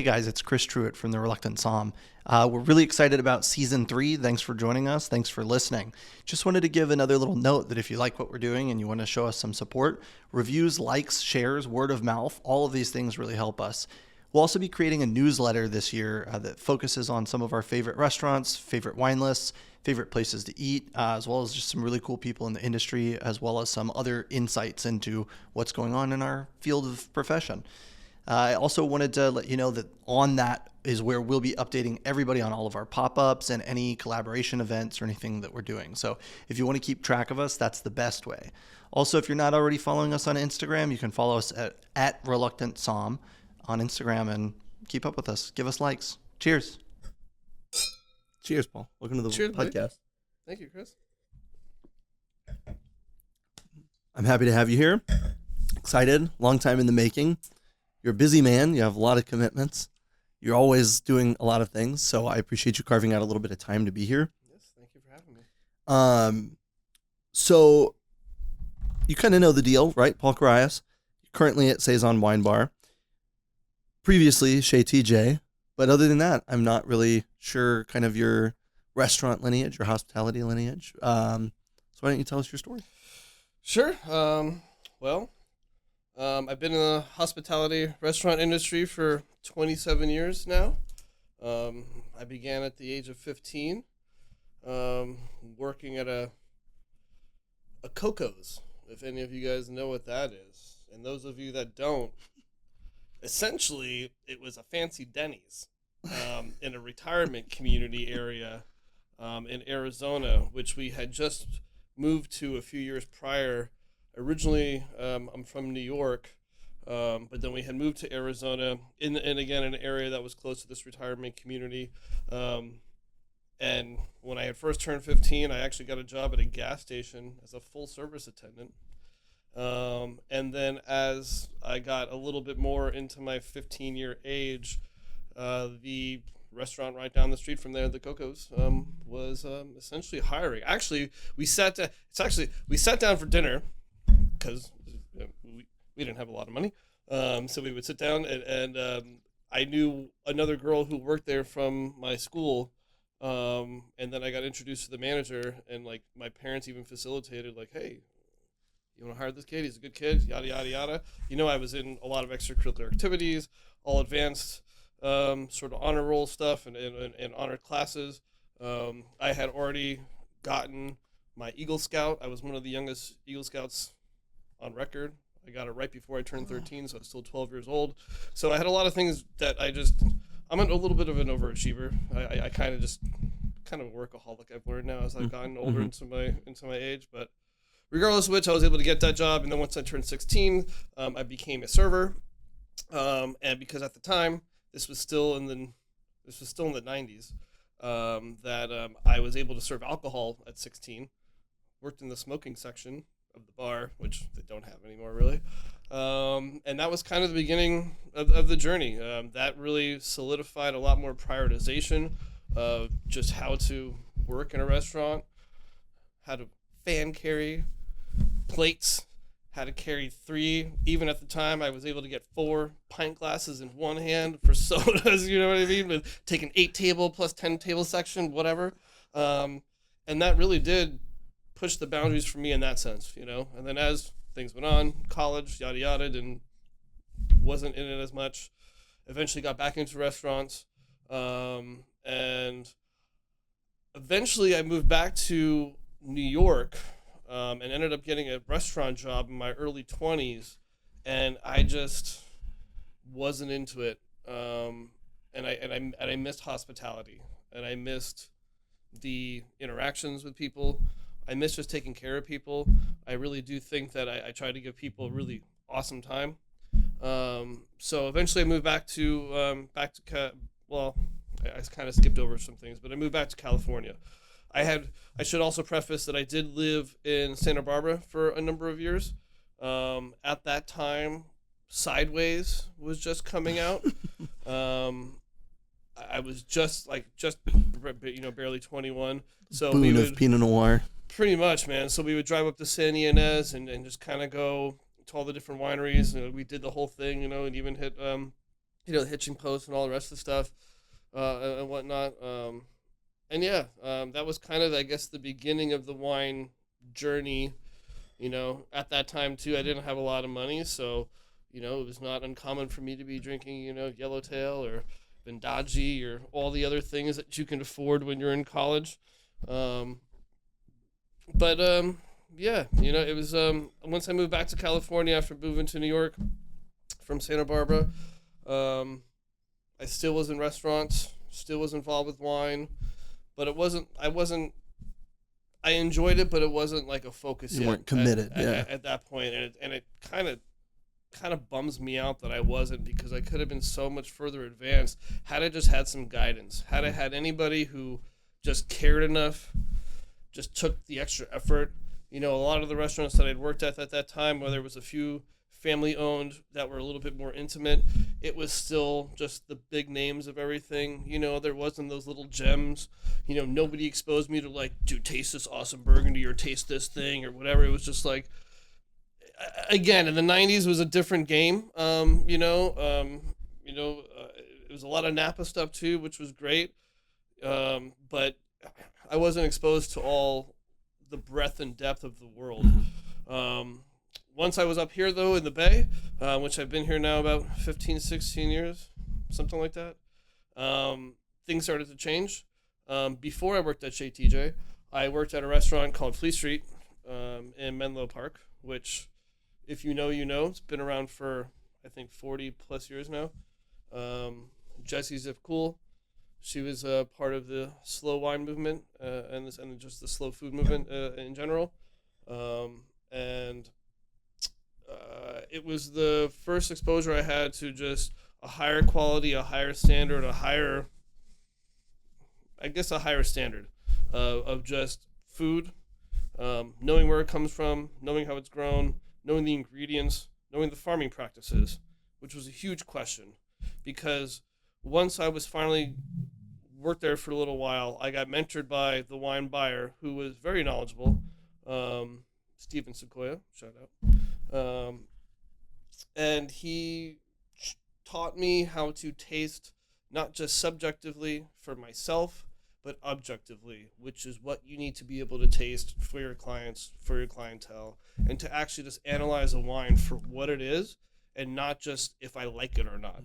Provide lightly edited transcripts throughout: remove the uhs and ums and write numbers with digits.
Hey guys, it's Chris Truitt from the Reluctant Somm. We're really excited about season 3. Thanks for joining us. Thanks for listening. Just wanted to give another little note that if you like what we're doing and you want to show us some support, reviews, likes, shares, word of mouth, all of these things really help us. We'll also be creating a newsletter this year that focuses on some of our favorite restaurants, favorite wine lists, favorite places to eat, as well as just some really cool people in the industry, as well as some other insights into what's going on in our field of profession. I also wanted to let you know that on that is where we'll be updating everybody on all of our pop-ups and any collaboration events or anything that we're doing. So if you want to keep track of us, that's the best way. Also, if you're not already following us on Instagram, you can follow us at Reluctant Somm on Instagram and keep up with us. Give us likes. Cheers. Cheers, Paul. Welcome to the Cheers, podcast. buddy. Thank you, Chris. I'm happy to have you here. Excited. Long time in the making. You're a busy man. You have a lot of commitments. You're always doing a lot of things. So I appreciate you carving out a little bit of time to be here. Yes, thank you for having me. So you kind of know the deal, right? Paul Carayas, currently at Saison Wine Bar. Previously, Chez TJ. But other than that, I'm not really sure kind of your restaurant lineage, your hospitality lineage. So why don't you tell us your story? Sure. I've been in the hospitality restaurant industry for 27 years now. I began at the age of 15, working at a Coco's, if any of you guys know what that is. And those of you that don't, essentially, it was a fancy Denny's in a retirement community area in Arizona, which we had just moved to a few years prior. Originally, I'm from New York, but then we had moved to Arizona, and again, in an area that was close to this retirement community. And when I had first turned 15, I actually got a job at a gas station as a full-service attendant. And then as I got a little bit more into my 15-year age, the restaurant right down the street from there, the Coco's, was essentially hiring. Actually, we sat down for dinner because we didn't have a lot of money. So we would sit down and I knew another girl who worked there from my school. And then I got introduced to the manager, and like my parents even facilitated, like, hey, you want to hire this kid? He's a good kid, yada, yada, yada. I was in a lot of extracurricular activities, all advanced sort of honor roll stuff and honor classes. I had already gotten my Eagle Scout. I was one of the youngest Eagle Scouts on record. I got it right before I turned 13, so I was still 12 years old. So I had a lot of things that I'm a little bit of an overachiever. I kind of a workaholic, I've learned now as I've gotten older into my age. But regardless of which, I was able to get that job. And then once I turned 16, I became a server. And because at the time, this was still in the 90s, that I was able to serve alcohol at 16. Worked in the smoking section of the bar, which they don't have anymore, really. And that was kind of the beginning of the journey. That really solidified a lot more prioritization of just how to work in a restaurant, how to fan carry plates, how to carry 3. Even at the time, I was able to get 4 pint glasses in one hand for sodas, you know what I mean? With taking 8 table plus 10 table section, whatever. And that really did push the boundaries for me in that sense, And then as things went on, college, yada yada, and wasn't in it as much. Eventually got back into restaurants, and eventually I moved back to New York, and ended up getting a restaurant job in my early 20s, and I just wasn't into it. And I missed hospitality, and I missed the interactions with people. I miss just taking care of people. I really do think that I try to give people a really awesome time. So eventually I moved back to I kind of skipped over some things, but I moved back to California. I should also preface that I did live in Santa Barbara for a number of years. At that time, Sideways was just coming out. I was just barely 21. So Boon of Pinot Noir. Pretty much, man. So we would drive up to San Ynez and just kind of go to all the different wineries. We did the whole thing, and even hit the hitching post and all the rest of the stuff, and whatnot. And yeah, that was kind of, I guess, the beginning of the wine journey. At that time too, I didn't have a lot of money, so it was not uncommon for me to be drinking, Yellowtail or Vendaji or all the other things that you can afford when you're in college. But yeah, it was once I moved back to California after moving to New York from Santa Barbara, I still was in restaurants, still was involved with wine, but I enjoyed it, but it wasn't like a focus You yet weren't committed, at that point, and it kind of bums me out that I wasn't, because I could have been so much further advanced had I just had some guidance, had I had anybody who just cared enough, just took the extra effort. A lot of the restaurants that I'd worked at that time, whether it was a few family owned that were a little bit more intimate, it was still just the big names of everything. There wasn't those little gems. Nobody exposed me to like, dude, taste this awesome Burgundy or taste this thing or whatever. It was just like, again, in the 90s was a different game. It was a lot of Napa stuff too, which was great. But I wasn't exposed to all the breadth and depth of the world. Once I was up here, though, in the Bay, which I've been here now about 15, 16 years, something like that, things started to change. Before I worked at Chez TJ, I worked at a restaurant called Fleet Street in Menlo Park, which, if you know, it's been around for, I think, 40 plus years now. Jessie Zipcool, she was part of the slow wine movement and just the slow food movement in general. And it was the first exposure I had to just a higher quality, a higher standard, a higher standard of just food, knowing where it comes from, knowing how it's grown, knowing the ingredients, knowing the farming practices, which was a huge question, because once I was finally worked there for a little while, I got mentored by the wine buyer, who was very knowledgeable, Stephen Sequoia, shout out. And he taught me how to taste, not just subjectively for myself, but objectively, which is what you need to be able to taste for your clients, for your clientele, and to actually just analyze a wine for what it is, and not just if I like it or not.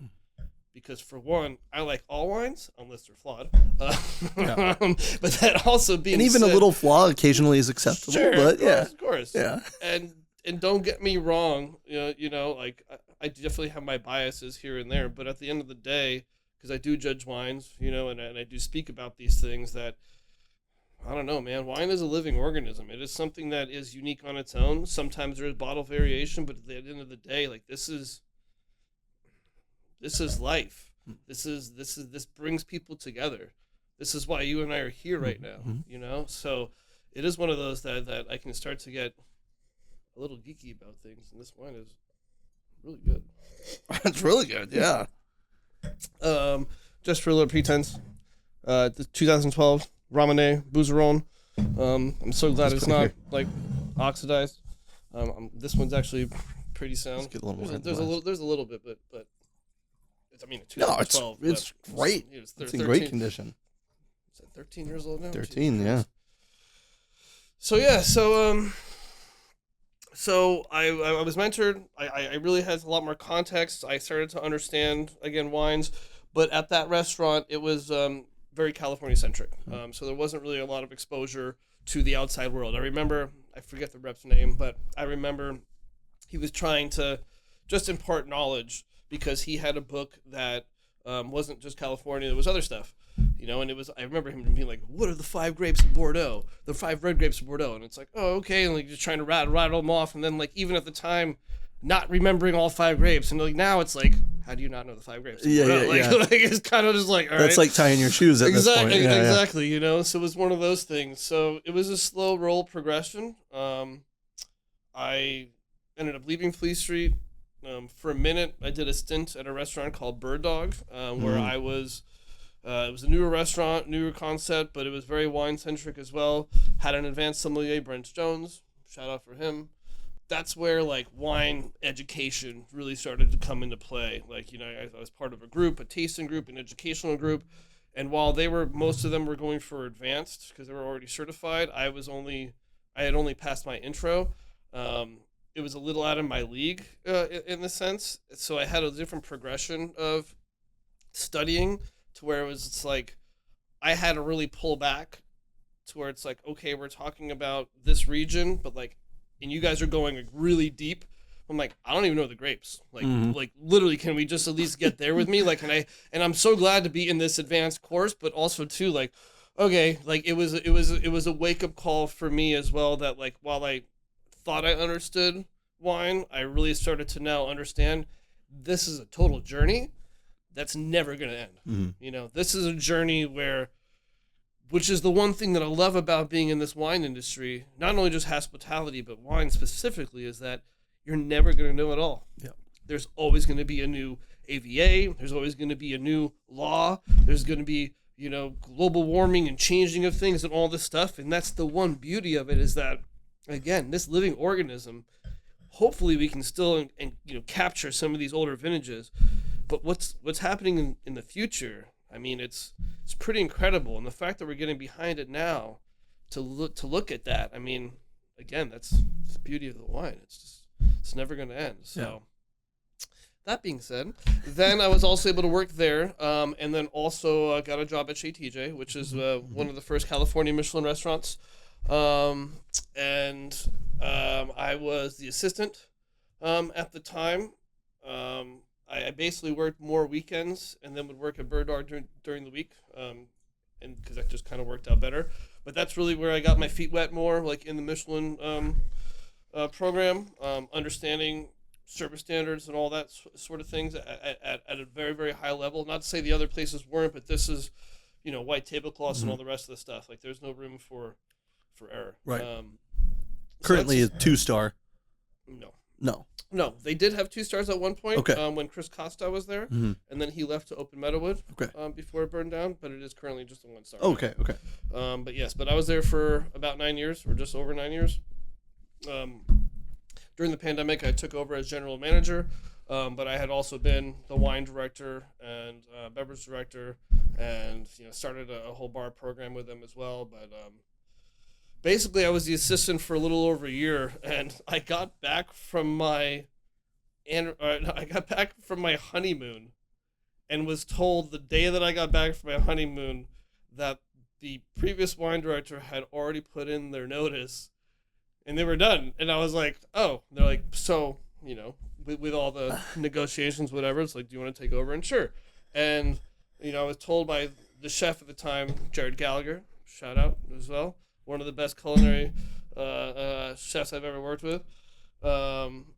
Because for one, I like all wines, unless they're flawed. But that also being and even said, a little flaw occasionally is acceptable. sure, But of course. yeah. And don't get me wrong, like I definitely have my biases here and there, but at the end of the day, because I do judge wines, and I do speak about these things, that I don't know, man, wine is a living organism. It is something that is unique on its own. Sometimes there is bottle variation, but at the end of the day, like this is life. This brings people together. This is why you and I are here right now, So it is one of those that I can start to get a little geeky about things, and this wine is really good. It's really good, yeah. Just for a little pretense, the 2012 Ramone Bouzeron. I'm so glad it's not like oxidized. This one's actually pretty sound. Let's get a little more there's a little bit, but it's, I mean, 2012. No, it's great. It's in great condition. Is it 13 years old now? 13, yeah. So yeah, so I was mentored. I really had a lot more context. I started to understand, again, wines, but at that restaurant, it was very California centric. So there wasn't really a lot of exposure to the outside world. I forget the rep's name, but I remember he was trying to just impart knowledge, because he had a book that wasn't just California, there was other stuff. And I remember him being like, what are the 5 grapes of Bordeaux? The 5 red grapes of Bordeaux. And it's like, oh, okay. And like just trying to rattle them off. And then like, even at the time, not remembering all 5 grapes. And like, now it's like, how do you not know the 5 grapes? Yeah. Like, it's kind of just like, all That's right. like tying your shoes at this point. Exactly. So it was one of those things. So it was a slow roll progression. I ended up leaving Fleet Street. For a minute, I did a stint at a restaurant called Bird Dog, where I was. It was a newer restaurant, newer concept, but it was very wine-centric as well. Had an advanced sommelier, Brent Jones. Shout out for him. that's where like wine education really started to come into play. Like, I was part of a group, a tasting group, an educational group. And while most of them were going for advanced because they were already certified, I had only passed my intro. It was a little out of my league in the sense. So I had a different progression of studying to where it's like I had to really pull back to where it's like, okay, we're talking about this region, but like, and you guys are going like really deep. I'm like, I don't even know the grapes. Like literally, can we just at least get there with me? Like, and I'm so glad to be in this advanced course, but also too, like, okay, like it was a wake up call for me as well. That like, while I thought I understood wine, I really started to now understand this is a total journey that's never going to end. This is a journey which is the one thing that I love about being in this wine industry, not only just hospitality, but wine specifically, is that you're never going to know it all. Yeah. There's always going to be a new AVA. There's always going to be a new law. There's going to be, global warming and changing of things and all this stuff. And that's the one beauty of it, is that, again, this living organism, hopefully we can still and capture some of these older vintages. But what's happening in the future, I mean, it's pretty incredible. And the fact that we're getting behind it now to look at that, I mean, again, that's the beauty of the wine. It's never going to end. So that being said, then I was also able to work there, and then also got a job at Chez TJ, which is one of the first California Michelin restaurants. And I was the assistant at the time. I basically worked more weekends and then would work at Bird Dog during the week, and because that just kind of worked out better. But that's really where I got my feet wet more, like in the Michelin program, understanding service standards and all that sort of things at a very, very high level. Not to say the other places weren't, but this is, white tablecloths and all the rest of the stuff. Like, there's no room for error. Right. So Currently a 2-star. No, they did have 2 stars at one point. Okay. When Chris Costa was there, and then he left to open Meadowood. Okay. Before it burned down, but it is currently just a 1-star. Okay. But yes, I was there for about 9 years, or just over 9 years. During the pandemic, I took over as general manager, but I had also been the wine director and beverage director, and started a whole bar program with them as well. But basically, I was the assistant for a little over a year, and I got back from my honeymoon, and was told the day that I got back from my honeymoon that the previous wine director had already put in their notice, and they were done. And I was like, oh. They're like, so with all the negotiations, whatever, it's like, do you want to take over? And sure. And I was told by the chef at the time, Jared Gallagher, shout out as well, one of the best culinary chefs I've ever worked with.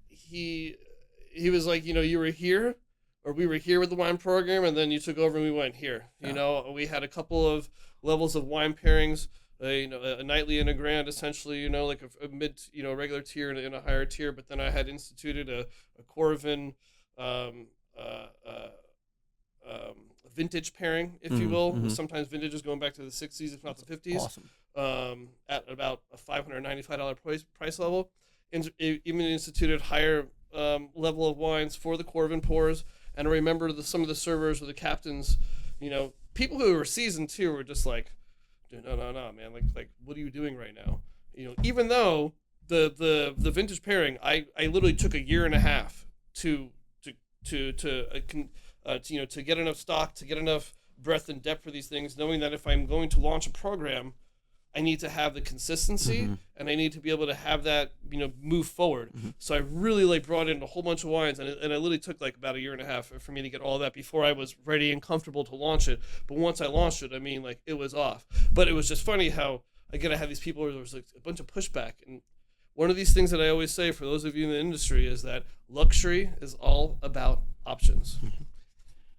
He was like, you were here, or we were here with the wine program, and then you took over and we went here. We had a couple of levels of wine pairings, a nightly and a grand, essentially, like a mid, regular tier and a higher tier. But then I had instituted a Coravin vintage pairing, if you will. Sometimes vintages going back to the 60s, if not the 50s. Awesome. At about a $595 price level. Even instituted higher level of wines for the Coravin pours. And I remember some of the servers or the captains, people who were seasoned too were just like, dude, no, man, like what are you doing right now? Even though the vintage pairing, I literally took a year and a half to get enough stock, to get enough breadth and depth for these things, knowing that if I'm going to launch a program, I need to have the consistency, and I need to be able to have that, move forward. So I really brought in a whole bunch of wines, and I literally took about a year and a half for me to get all that before I was ready and comfortable to launch it. But once I launched it, I mean, it was off. But it was just funny how, again, I had these people where there was a bunch of pushback. And one of these things that I always say for those of you in the industry is that luxury is all about options.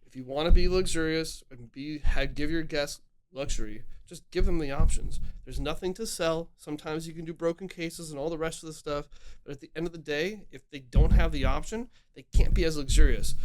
If you want to be luxurious and give your guests luxury, just give them the options. There's nothing to sell. Sometimes you can do broken cases and all the rest of the stuff. But at the end of the day, if they don't have the option, they can't be as luxurious.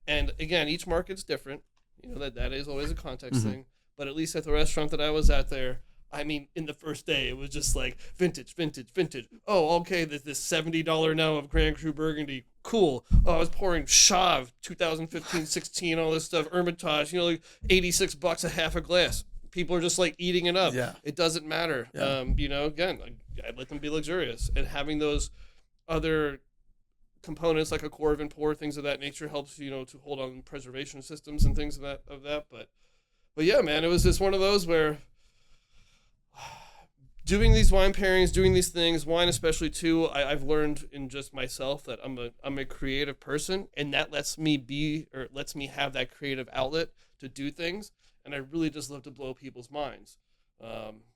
And again, each market's different. That is always a context thing. But at least at the restaurant that I was at there, I mean, in the first day, it was just like vintage, vintage, vintage. Oh, okay, this $70 now of Grand Cru Burgundy. Cool. Oh, I was pouring Chave 2015, 16, all this stuff. Hermitage, like $86 a half a glass. People are just like eating it up. Yeah. It doesn't matter. Yeah. Again, I let them be luxurious, and having those other components like a Coravin pour, things of that nature, helps to hold on preservation systems and things of that. But yeah, man, it was just one of those where doing these wine pairings, doing these things, wine especially too, I've learned in just myself that I'm a creative person, and that lets me have that creative outlet to do things, and I really just love to blow people's minds,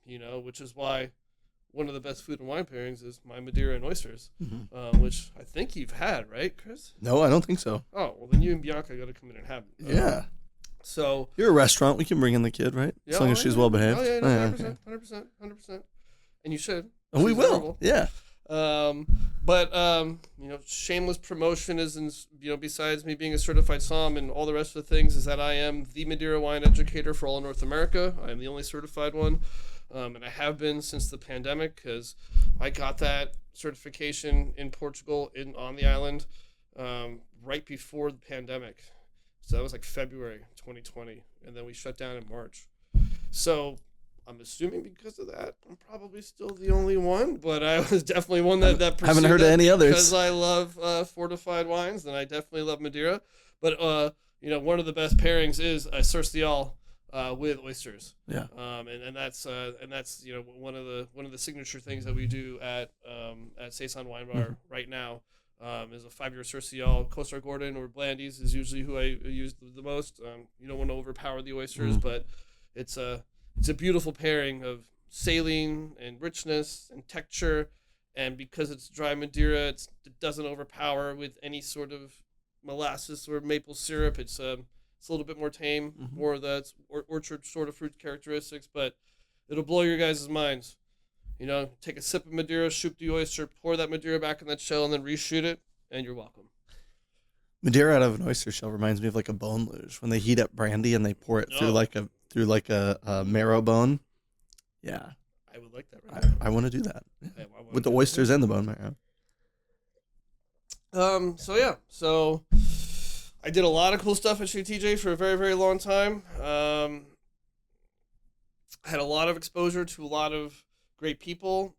which is why one of the best food and wine pairings is my Madeira and oysters, which I think you've had, right, Chris? No, I don't think so. Oh, well, then you and Bianca got to come in and have it. Yeah. So you're a restaurant. We can bring in the kid, right? As long as she's well behaved. Oh, yeah, no, 100%. And you should. And we will. Yeah. Shameless promotion is, besides me being a certified Somm and all the rest of the things, is that I am the Madeira Wine Educator for all of North America. I am the only certified one. And I have been since the pandemic, because I got that certification in Portugal on the island right before the pandemic. So that was like February 2020, and then we shut down in March. So I'm assuming because of that, I'm probably still the only one, but I was definitely one that pursued haven't heard of any others. Because I love fortified wines, and I definitely love Madeira. But one of the best pairings is a Certified with oysters. Yeah. And that's one of the signature things that we do at Saison Wine Bar right now. Is a 5-year Certified. Coastal Gordon or Blandies is usually who I use the most. You don't want to overpower the oysters, but it's a beautiful pairing of saline and richness and texture, and because it's dry Madeira, it doesn't overpower with any sort of molasses or maple syrup. It's a little bit more tame, more of the orchard sort of fruit characteristics, but it'll blow your guys' minds. Take a sip of Madeira, shoot the oyster, pour that Madeira back in that shell, and then reshoot it, and you're welcome. Madeira out of an oyster shell reminds me of like a bone luge when they heat up brandy and they pour it through like a marrow bone. Yeah, I would like that. Right now. I want to do that with the oysters and the bone marrow. So I did a lot of cool stuff at Chez TJ for a very, very long time. I had a lot of exposure to a lot of great people.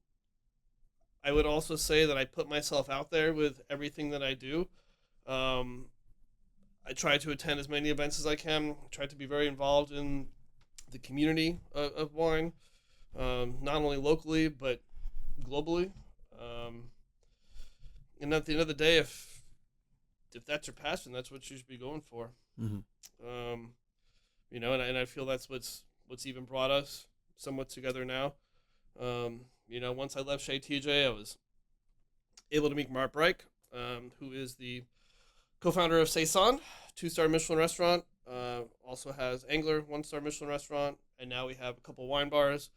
I would also say that I put myself out there with everything that I do. I try to attend as many events as I can. I try to be very involved in the community of wine, not only locally but globally. And at the end of the day, if that's your passion, that's what you should be going for. And I feel that's what's even brought us somewhat together now. Once I left Chez TJ, I was able to meet Mark Reich, who is the co-founder of Saison, 2-star Michelin restaurant, also has Angler, 1-star Michelin restaurant, and now we have a couple wine bars,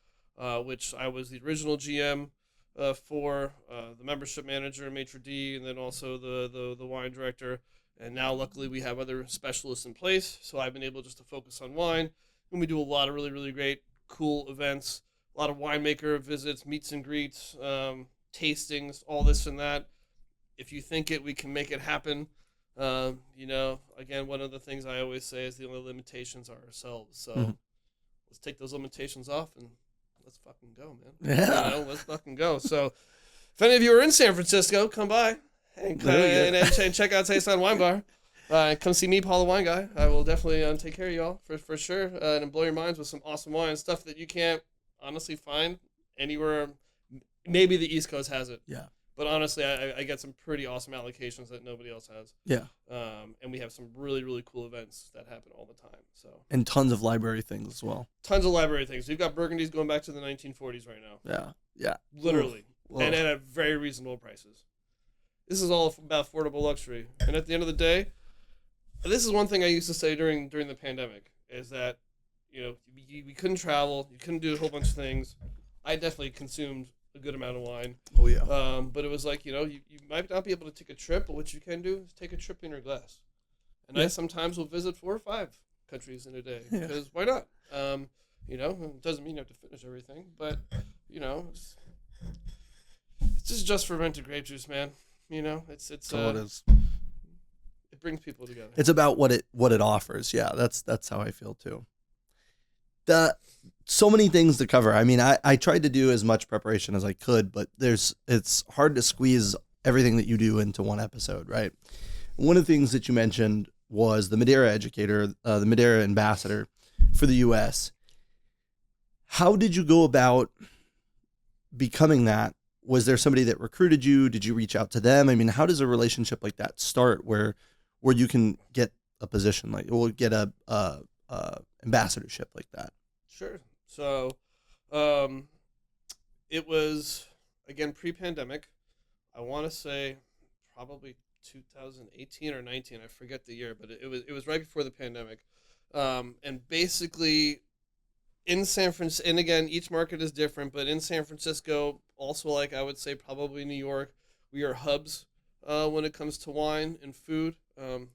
which I was the original GM for, the membership manager, maitre d', and then also the wine director. And now, luckily, we have other specialists in place, so I've been able just to focus on wine, and we do a lot of really, really great, cool events. A lot of winemaker visits, meets and greets, tastings, all this and that. If you think we can make it happen. Again, one of the things I always say is the only limitations are ourselves. So let's take those limitations off and let's fucking go, man. Yeah. Let's fucking go. So if any of you are in San Francisco, come by and check out Saison Wine Bar. Come see me, Paul the Wine Guy. I will definitely take care of y'all for sure, and blow your minds with some awesome wine, stuff that you can't honestly find anywhere. Maybe the East Coast has it. Yeah. But honestly, I get some pretty awesome allocations that nobody else has. Yeah. And we have some really, really cool events that happen all the time. So. And tons of library things as well. Tons of library things. We've got Burgundies going back to the 1940s right now. Yeah. Yeah. Literally. Oof. And at very reasonable prices. This is all about affordable luxury. And at the end of the day, this is one thing I used to say during the pandemic, is that, we couldn't travel, you couldn't do a whole bunch of things. I definitely consumed a good amount of wine. Oh, yeah. But it was like, you might not be able to take a trip, but what you can do is take a trip in your glass. And I sometimes will visit 4 or 5 countries in a day, because why not? You know, it doesn't mean you have to finish everything, but you know, it's just fermented grape juice, man. You know, it's So it is. it brings people together. It's about what it offers. Yeah, that's how I feel too. So many things to cover. I mean, I tried to do as much preparation as I could, but it's hard to squeeze everything that you do into one episode, right? One of the things that you mentioned was the Madeira educator, the Madeira ambassador for the U.S. How did you go about becoming that? Was there somebody that recruited you? Did you reach out to them? I mean, how does a relationship like that start where you can get a position get a ambassadorship like that? Sure. So, it was, again, pre-pandemic. I want to say probably 2018 or 19. I forget the year, but it was right before the pandemic. And basically in San Francisco, and again, each market is different, but in San Francisco, also like I would say probably New York, we are hubs when it comes to wine and food.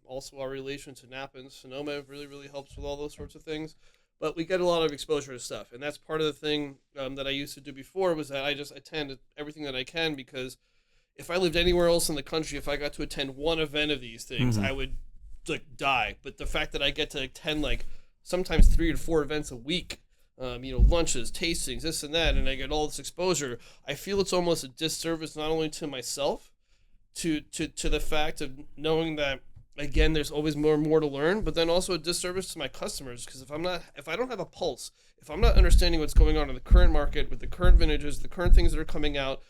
Also our relation to Napa and Sonoma really, really helps with all those sorts of things. But we get a lot of exposure to stuff, and that's part of the thing that I used to do before was that I just attend everything that I can, because if I lived anywhere else in the country, if I got to attend one event of these things, I would like die. But the fact that I get to attend like sometimes 3 or 4 events a week, you know, lunches, tastings, this and that, and I get all this exposure, I feel it's almost a disservice not only to myself, to the fact of knowing that, again, there's always more and more to learn, but then also a disservice to my customers, because if I don't have a pulse, if I'm not understanding what's going on in the current market with the current vintages, the current things that are coming out,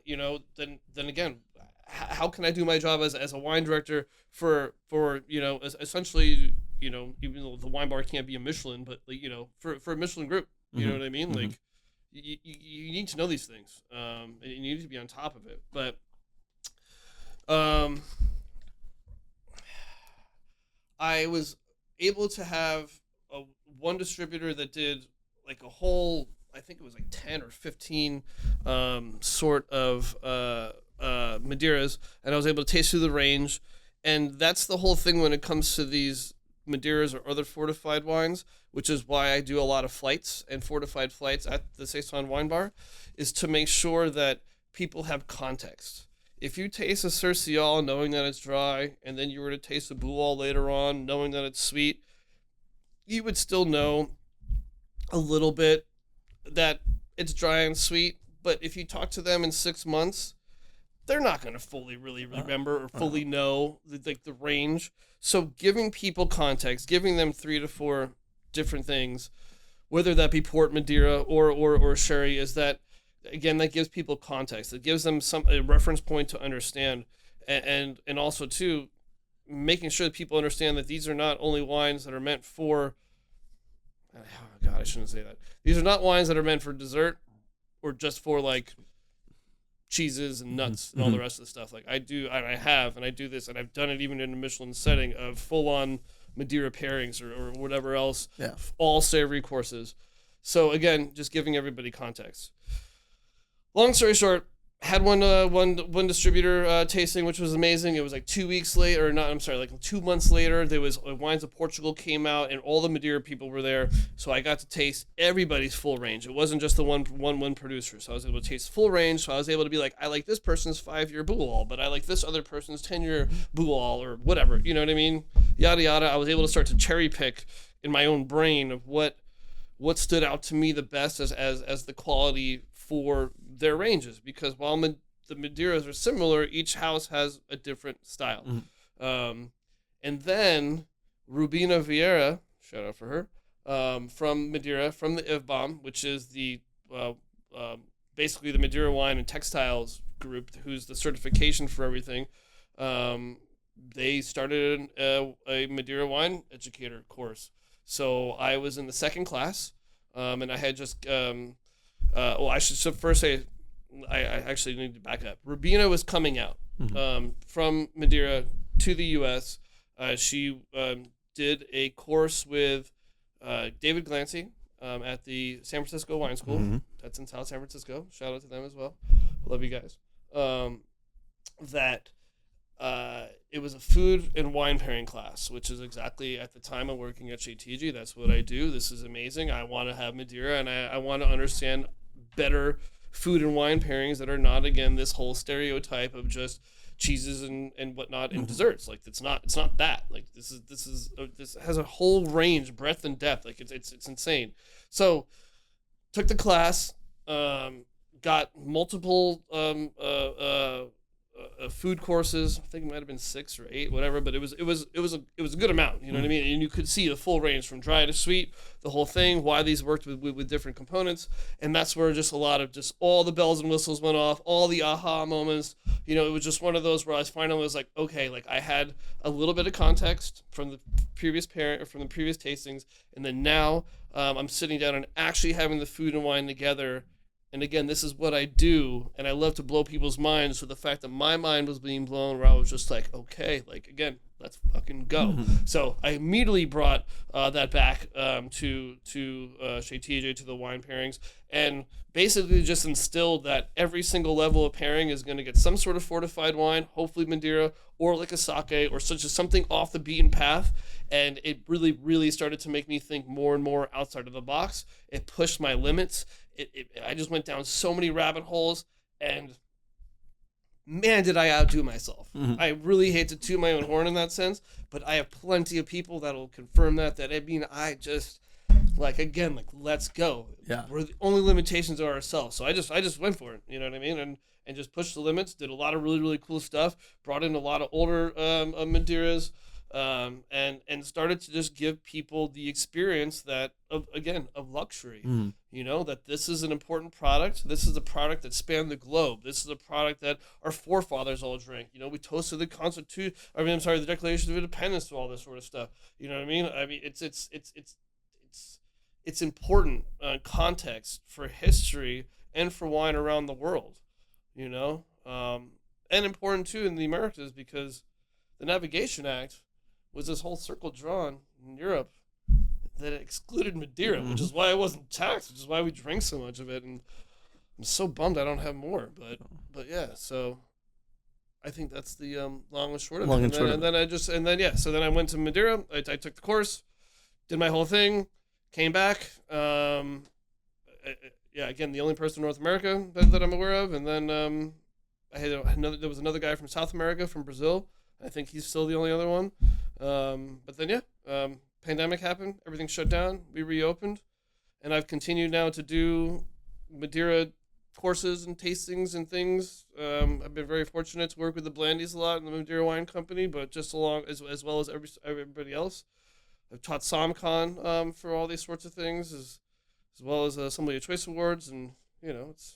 you know, then again, how can I do my job as a wine director for you know, essentially, you know, even though the wine bar can't be a Michelin, but like, you know, for a Michelin group, you know what I mean? Like you need to know these things, and you need to be on top of it. But I was able to have one distributor that did like a whole, I think it was like 10 or 15 sort of Madeiras, and I was able to taste through the range. And that's the whole thing when it comes to these Madeiras or other fortified wines, which is why I do a lot of flights and fortified flights at the Saison Wine Bar, is to make sure that people have context. If you taste a Cercial knowing that it's dry, and then you were to taste a Boual later on knowing that it's sweet, you would still know a little bit that it's dry and sweet. But if you talk to them in 6 months, they're not going to fully really remember or fully know the range. So giving people context, giving them 3 to 4 different things, whether that be Port Madeira or Sherry, is that, again, that gives people context. It gives them a reference point to understand, and also too, making sure that people understand that these are not only wines that are meant for. Oh God, I shouldn't say that. These are not wines that are meant for dessert, or just for like cheeses and nuts and all the rest of the stuff. Like I do, and I do this, and I've done it even in a Michelin setting of full-on Madeira pairings or whatever else. Yeah. All savory courses. So again, just giving everybody context. Long story short, had one distributor tasting, which was amazing. It was like 2 weeks later, like 2 months later, there was Wines of Portugal came out, and all the Madeira people were there. So I got to taste everybody's full range. It wasn't just the one producer. So I was able to taste full range. So I was able to be like, I like this person's 5-year Boual, but I like this other person's 10-year Boual, or whatever. You know what I mean? Yada yada. I was able to start to cherry pick in my own brain of what stood out to me the best as the quality for their ranges, because while the Madeiras are similar, each house has a different style. And then Rubina Vieira, shout out for her, from Madeira, from the IVBOM, which is the basically the Madeira Wine and Textiles group, who's the certification for everything. They started a Madeira Wine Educator course. So I was in the second class, and I had just I should first say, I actually need to back up. Rubina was coming out from Madeira to the U.S. She did a course with David Glancy at the San Francisco Wine School. That's in South San Francisco. Shout out to them as well. Love you guys. That it was a food and wine pairing class, which is exactly at the time of working at Chez TJ. That's what I do. This is amazing. I want to have Madeira, and I want to understand better food and wine pairings that are not, again, this whole stereotype of just cheeses and whatnot and desserts. Like it's not that. Like this has a whole range, breadth and depth. Like it's insane. So took the class, got multiple food courses. I think it might have been 6 or 8, whatever. But it was a good amount. You know what I mean? And you could see the full range from dry to sweet, the whole thing. Why these worked with different components, and that's where just a lot of just all the bells and whistles went off, all the aha moments. You know, it was just one of those where I finally was like, okay, like I had a little bit of context from the previous tastings, and then now I'm sitting down and actually having the food and wine together. And again, this is what I do, and I love to blow people's minds. So the fact that my mind was being blown, where I was just like, okay, like again, let's fucking go. So I immediately brought that back to Chez TJ, to the wine pairings, and basically just instilled that every single level of pairing is going to get some sort of fortified wine, hopefully Madeira, or like a sake, or such as something off the beaten path. And it really, really started to make me think more and more outside of the box. It pushed my limits. I just went down so many rabbit holes, and man, did I outdo myself. I really hate to toot my own horn in that sense, but I have plenty of people that will confirm that I mean, I just, like, again, like, let's go. Yeah. We're the only limitations are ourselves. So I just went for it, you know what I mean? And just pushed the limits, did a lot of really, really cool stuff, brought in a lot of older Madeiras, and started to just give people the experience that of luxury. You know, that this is an important product. This is a product that spanned the globe. This is a product that our forefathers all drank. You know, we toasted the the Declaration of Independence to all this sort of stuff. You know what I mean? I mean, it's important context for history and for wine around the world. You know, and important too in the Americas, because the Navigation Act was this whole circle drawn in Europe that excluded Madeira, which is why it wasn't taxed, which is why we drank so much of it. And I'm so bummed I don't have more. But yeah, so I think that's the long and short of it. So then I went to Madeira. I took the course, did my whole thing, came back. Again, the only person in North America that I'm aware of. And then there was another guy from South America, from Brazil. I think he's still the only other one. But then, pandemic happened. Everything shut down. We reopened. And I've continued now to do Madeira courses and tastings and things. I've been very fortunate to work with the Blandies a lot in the Madeira Wine Company, but just along as well as everybody else. I've taught SommCon for all these sorts of things, as well as Sommelier Choice Awards. And, you know, it's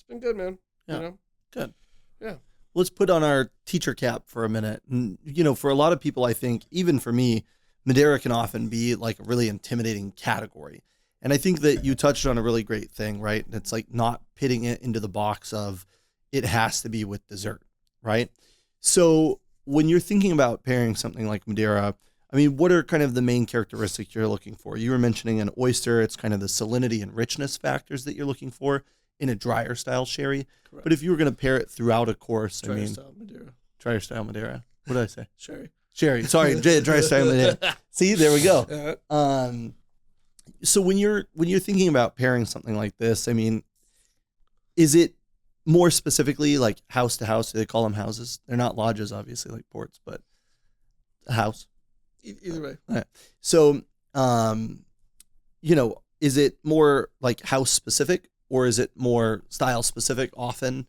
been good, man. Yeah. You know? Good. Yeah. Let's put on our teacher cap for a minute. And, you know, for a lot of people, I think, even for me, Madeira can often be like a really intimidating category. And I think that you touched on a really great thing, right? It's like not pitting it into the box of it has to be with dessert, right? So when you're thinking about pairing something like Madeira, I mean, what are kind of the main characteristics you're looking for? You were mentioning an oyster. It's kind of the salinity and richness factors that you're looking for in a drier style sherry. Correct. But if you were going to pair it throughout a course, Drier style Madeira. Drier style Madeira. What did I say? Sherry. Sorry, drier style Madeira. See, there we go. Uh-huh. So when you're thinking about pairing something like this, I mean, is it more specifically like house to house? Do they call them houses? They're not lodges, obviously, like ports, but a house. Either way. All right. So, you know, is it more like house specific, or is it more style specific often?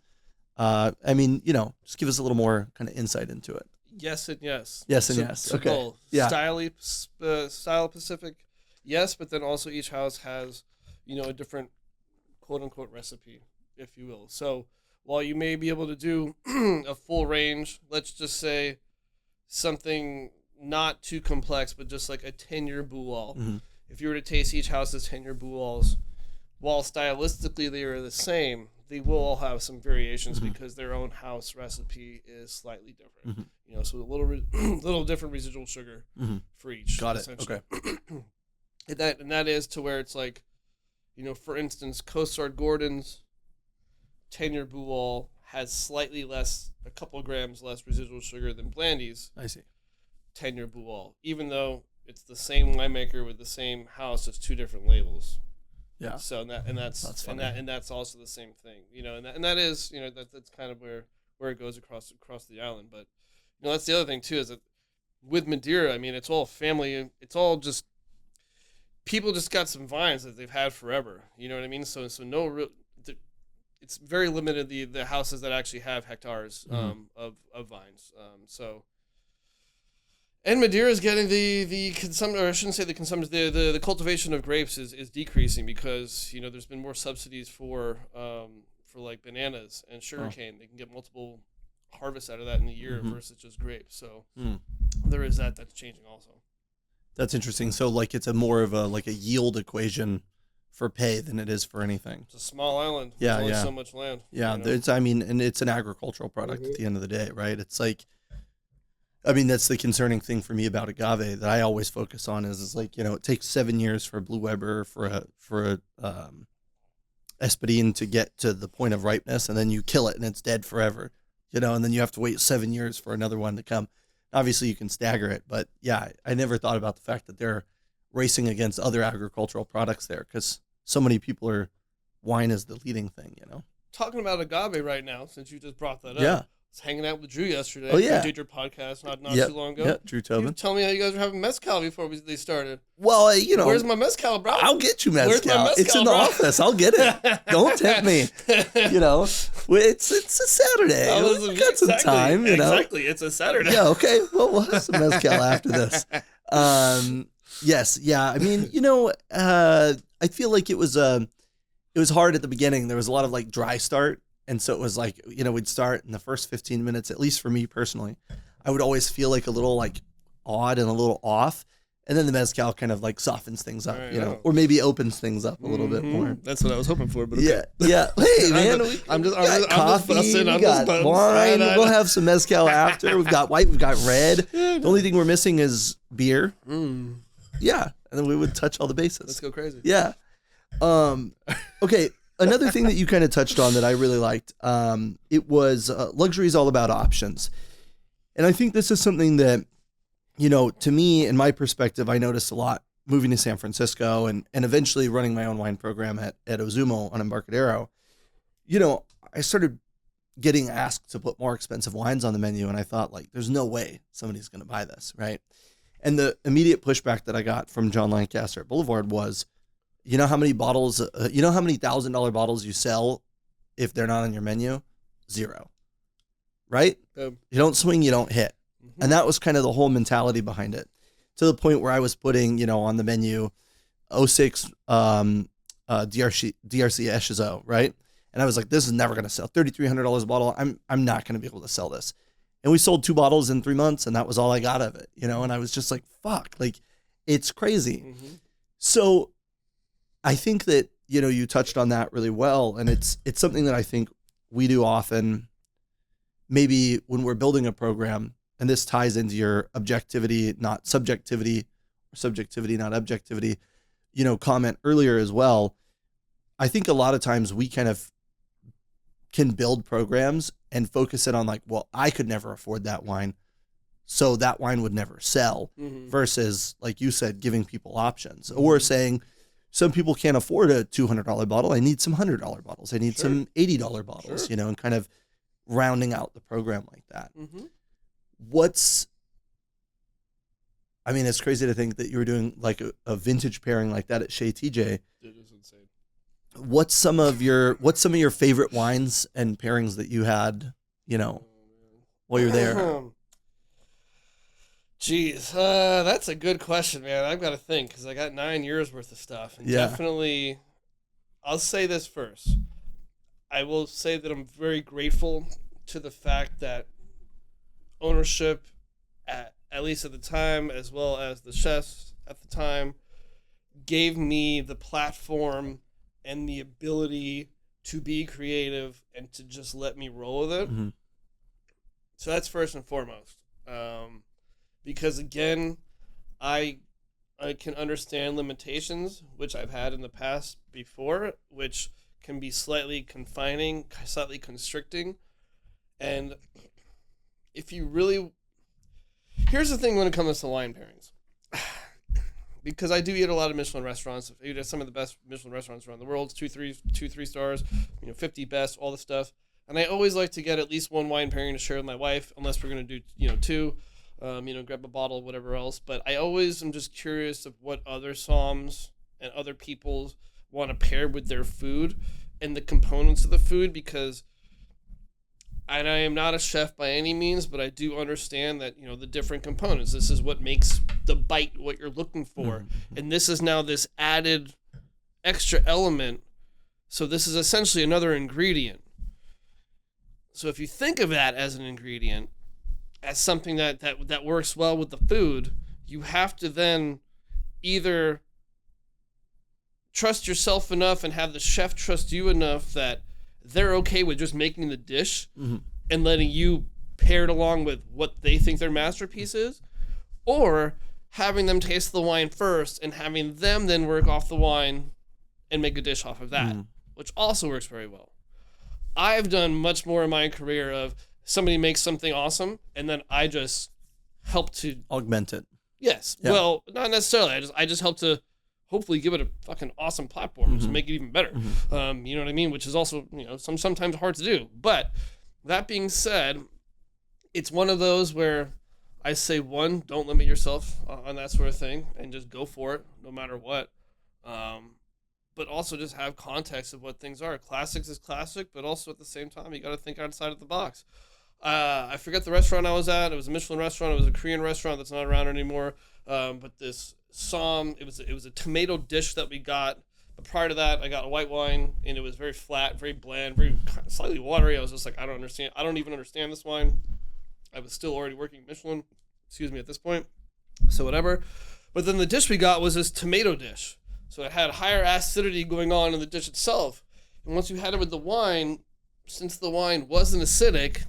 I mean, you know, just give us a little more kind of insight into it. Yes and yes. Yes and yes. Okay. Both. Yeah. Style specific, yes, but then also each house has, you know, a different quote unquote recipe, if you will. So while you may be able to do a full range, let's just say something not too complex, but just like a tenure boual. Mm-hmm. If you were to taste each house's tenure bouals, while stylistically they are the same, they will all have some variations because their own house recipe is slightly different. You know, so a little different residual sugar for each. Got it. Okay. and that is to where it's like, you know, for instance, Coastguard Gordon's tenure boual has slightly less, a couple grams less residual sugar than Blandy's. I see. Tenure Buol, even though it's the same winemaker with the same house, it's 2 different labels. Yeah. So that's also the same thing, and that is, that's kind of where it goes across the island. But that's the other thing too, is that with Madeira, I mean, it's all family. It's all just people just got some vines that they've had forever. You know what I mean? So no real. It's very limited the houses that actually have hectares of vines. And Madeira is getting the consumption, or I shouldn't say the consumption, the cultivation of grapes is decreasing because there's been more subsidies for like bananas and sugarcane. They can get multiple harvests out of that in a year versus just grapes. So there is that's changing also. That's interesting. So like it's a more of a yield equation for pay than it is for anything. It's a small island. Yeah, There's only so much land. Yeah, and it's an agricultural product at the end of the day, right? It's like. I mean, that's the concerning thing for me about agave that I always focus on is like, it takes 7 years for a Blue Weber, for a Espadín to get to the point of ripeness, and then you kill it and it's dead forever, and then you have to wait 7 years for another one to come. Obviously, you can stagger it, but yeah, I never thought about the fact that they're racing against other agricultural products there because so many people wine is the leading thing, Talking about agave right now, since you just brought that up. Yeah. I was hanging out with Drew yesterday. Oh, yeah. We did your podcast not too long ago. Yeah, Drew Tobin. Tell me how you guys were having mezcal before they started. Well, Where's my mezcal, bro? I'll get you mezcal. Where's my mezcal, it's in the office. I'll get it. Don't tempt me. It's a Saturday. We got some time, Exactly. It's a Saturday. Yeah, okay. Well, we'll have some mezcal after this. Yes, yeah. I mean, I feel like it was hard at the beginning. There was a lot of like dry start. And so it was like, we'd start in the first 15 minutes, at least for me personally, I would always feel like a little like odd and a little off. And then the mezcal kind of like softens things up, or maybe opens things up a little bit more. That's what I was hoping for. But okay. Yeah. Hey, man, I'm just coffee, we got wine. We'll have some mezcal after. We've got white, we've got red. The only thing we're missing is beer. Yeah. And then we would touch all the bases. Let's go crazy. Yeah. Okay. Another thing that you kind of touched on that I really liked, it was luxury is all about options. And I think this is something that, to me, in my perspective, I noticed a lot moving to San Francisco and eventually running my own wine program at Ozumo on Embarcadero. I started getting asked to put more expensive wines on the menu. And I thought, like, there's no way somebody's going to buy this, right? And the immediate pushback that I got from John Lancaster at Boulevard was, you know how many bottles, how many $1,000 bottles you sell if they're not on your menu? 0. Right? You don't swing, you don't hit. And that was kind of the whole mentality behind it, to the point where I was putting, on the menu 06 DRC Echezeaux, right? And I was like, this is never going to sell. $3,300 a bottle. I'm not going to be able to sell this. And we sold 2 bottles in 3 months, and that was all I got of it, and I was just like, fuck, like, it's crazy. So I think that, you touched on that really well. And it's something that I think we do often, maybe when we're building a program, and this ties into your objectivity, not subjectivity, or subjectivity, not objectivity, comment earlier as well. I think a lot of times we kind of can build programs and focus it on like, well, I could never afford that wine, so that wine would never sell, versus, like you said, giving people options, or saying, some people can't afford a $200 bottle. I need some $100 bottles. I need some $80 bottles, and kind of rounding out the program like that. It's crazy to think that you were doing like a vintage pairing like that at Chez TJ. It is insane. What's some of your favorite wines and pairings that you had, while you're there? Jeez, that's a good question, man. I've got to think, because I got 9 years worth of stuff. And definitely, I'll say this first. I will say that I'm very grateful to the fact that ownership, at least at the time, as well as the chefs at the time, gave me the platform and the ability to be creative and to just let me roll with it. So that's first and foremost. Because again, I can understand limitations, which I've had in the past before, which can be slightly confining, slightly constricting. And if you really, here's the thing when it comes to wine pairings, because I do eat at a lot of Michelin restaurants. I eat at some of the best Michelin restaurants around the world. 2-3 stars, 50 best, all the stuff. And I always like to get at least one wine pairing to share with my wife, unless we're going to do, two, grab a bottle, whatever else. But I always am just curious of what other somms and other people want to pair with their food and the components of the food, because and I am not a chef by any means, but I do understand that, the different components. This is what makes the bite what you're looking for. Mm-hmm. And this is now this added extra element. So this is essentially another ingredient. So if you think of that as an ingredient, as something that works well with the food, you have to then either trust yourself enough and have the chef trust you enough that they're okay with just making the dish mm-hmm. and letting you pair it along with what they think their masterpiece is, or having them taste the wine first and having them then work off the wine and make a dish off of that, which also works very well. I've done much more in my career of somebody makes something awesome and then I just help to augment it. Yes. Yeah. Well, not necessarily. I just help to hopefully give it a fucking awesome platform mm-hmm. to make it even better. Mm-hmm. You know what I mean? Which is also, sometimes hard to do. But that being said, it's one of those where I say, one, don't limit yourself on that sort of thing and just go for it no matter what. But also just have context of what things are. Classics is classic, but also at the same time, you got to think outside of the box. I forget the restaurant I was at. It was a Michelin restaurant. It was a Korean restaurant that's not around anymore. But this Somm, it was a tomato dish that we got. But prior to that, I got a white wine, and it was very flat, very bland, very slightly watery. I was just like, I don't even understand this wine. I was still already working Michelin, at this point. So whatever. But then the dish we got was this tomato dish. So it had higher acidity going on in the dish itself. And once you had it with the wine, since the wine wasn't acidic,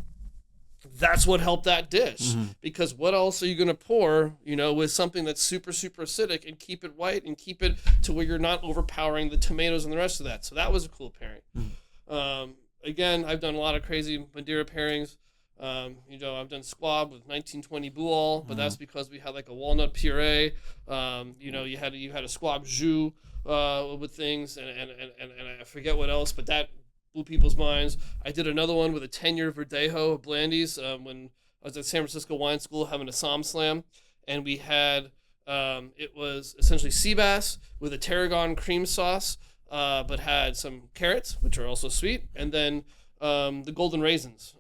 that's what helped that dish. Mm-hmm. Because what else are you going to pour, with something that's super, super acidic and keep it white and keep it to where you're not overpowering the tomatoes and the rest of that. So that was a cool pairing. Mm-hmm. Again, I've done a lot of crazy Madeira pairings. I've done squab with 1920 Buol, but that's because we had like a walnut puree. You had a squab jus with things, and I forget what else, but that blew people's minds. I did another one with a tenure Verdejo of Blandies when I was at San Francisco Wine School having a Somm Slam, and we had it was essentially sea bass with a tarragon cream sauce, but had some carrots, which are also sweet, and then the golden raisins,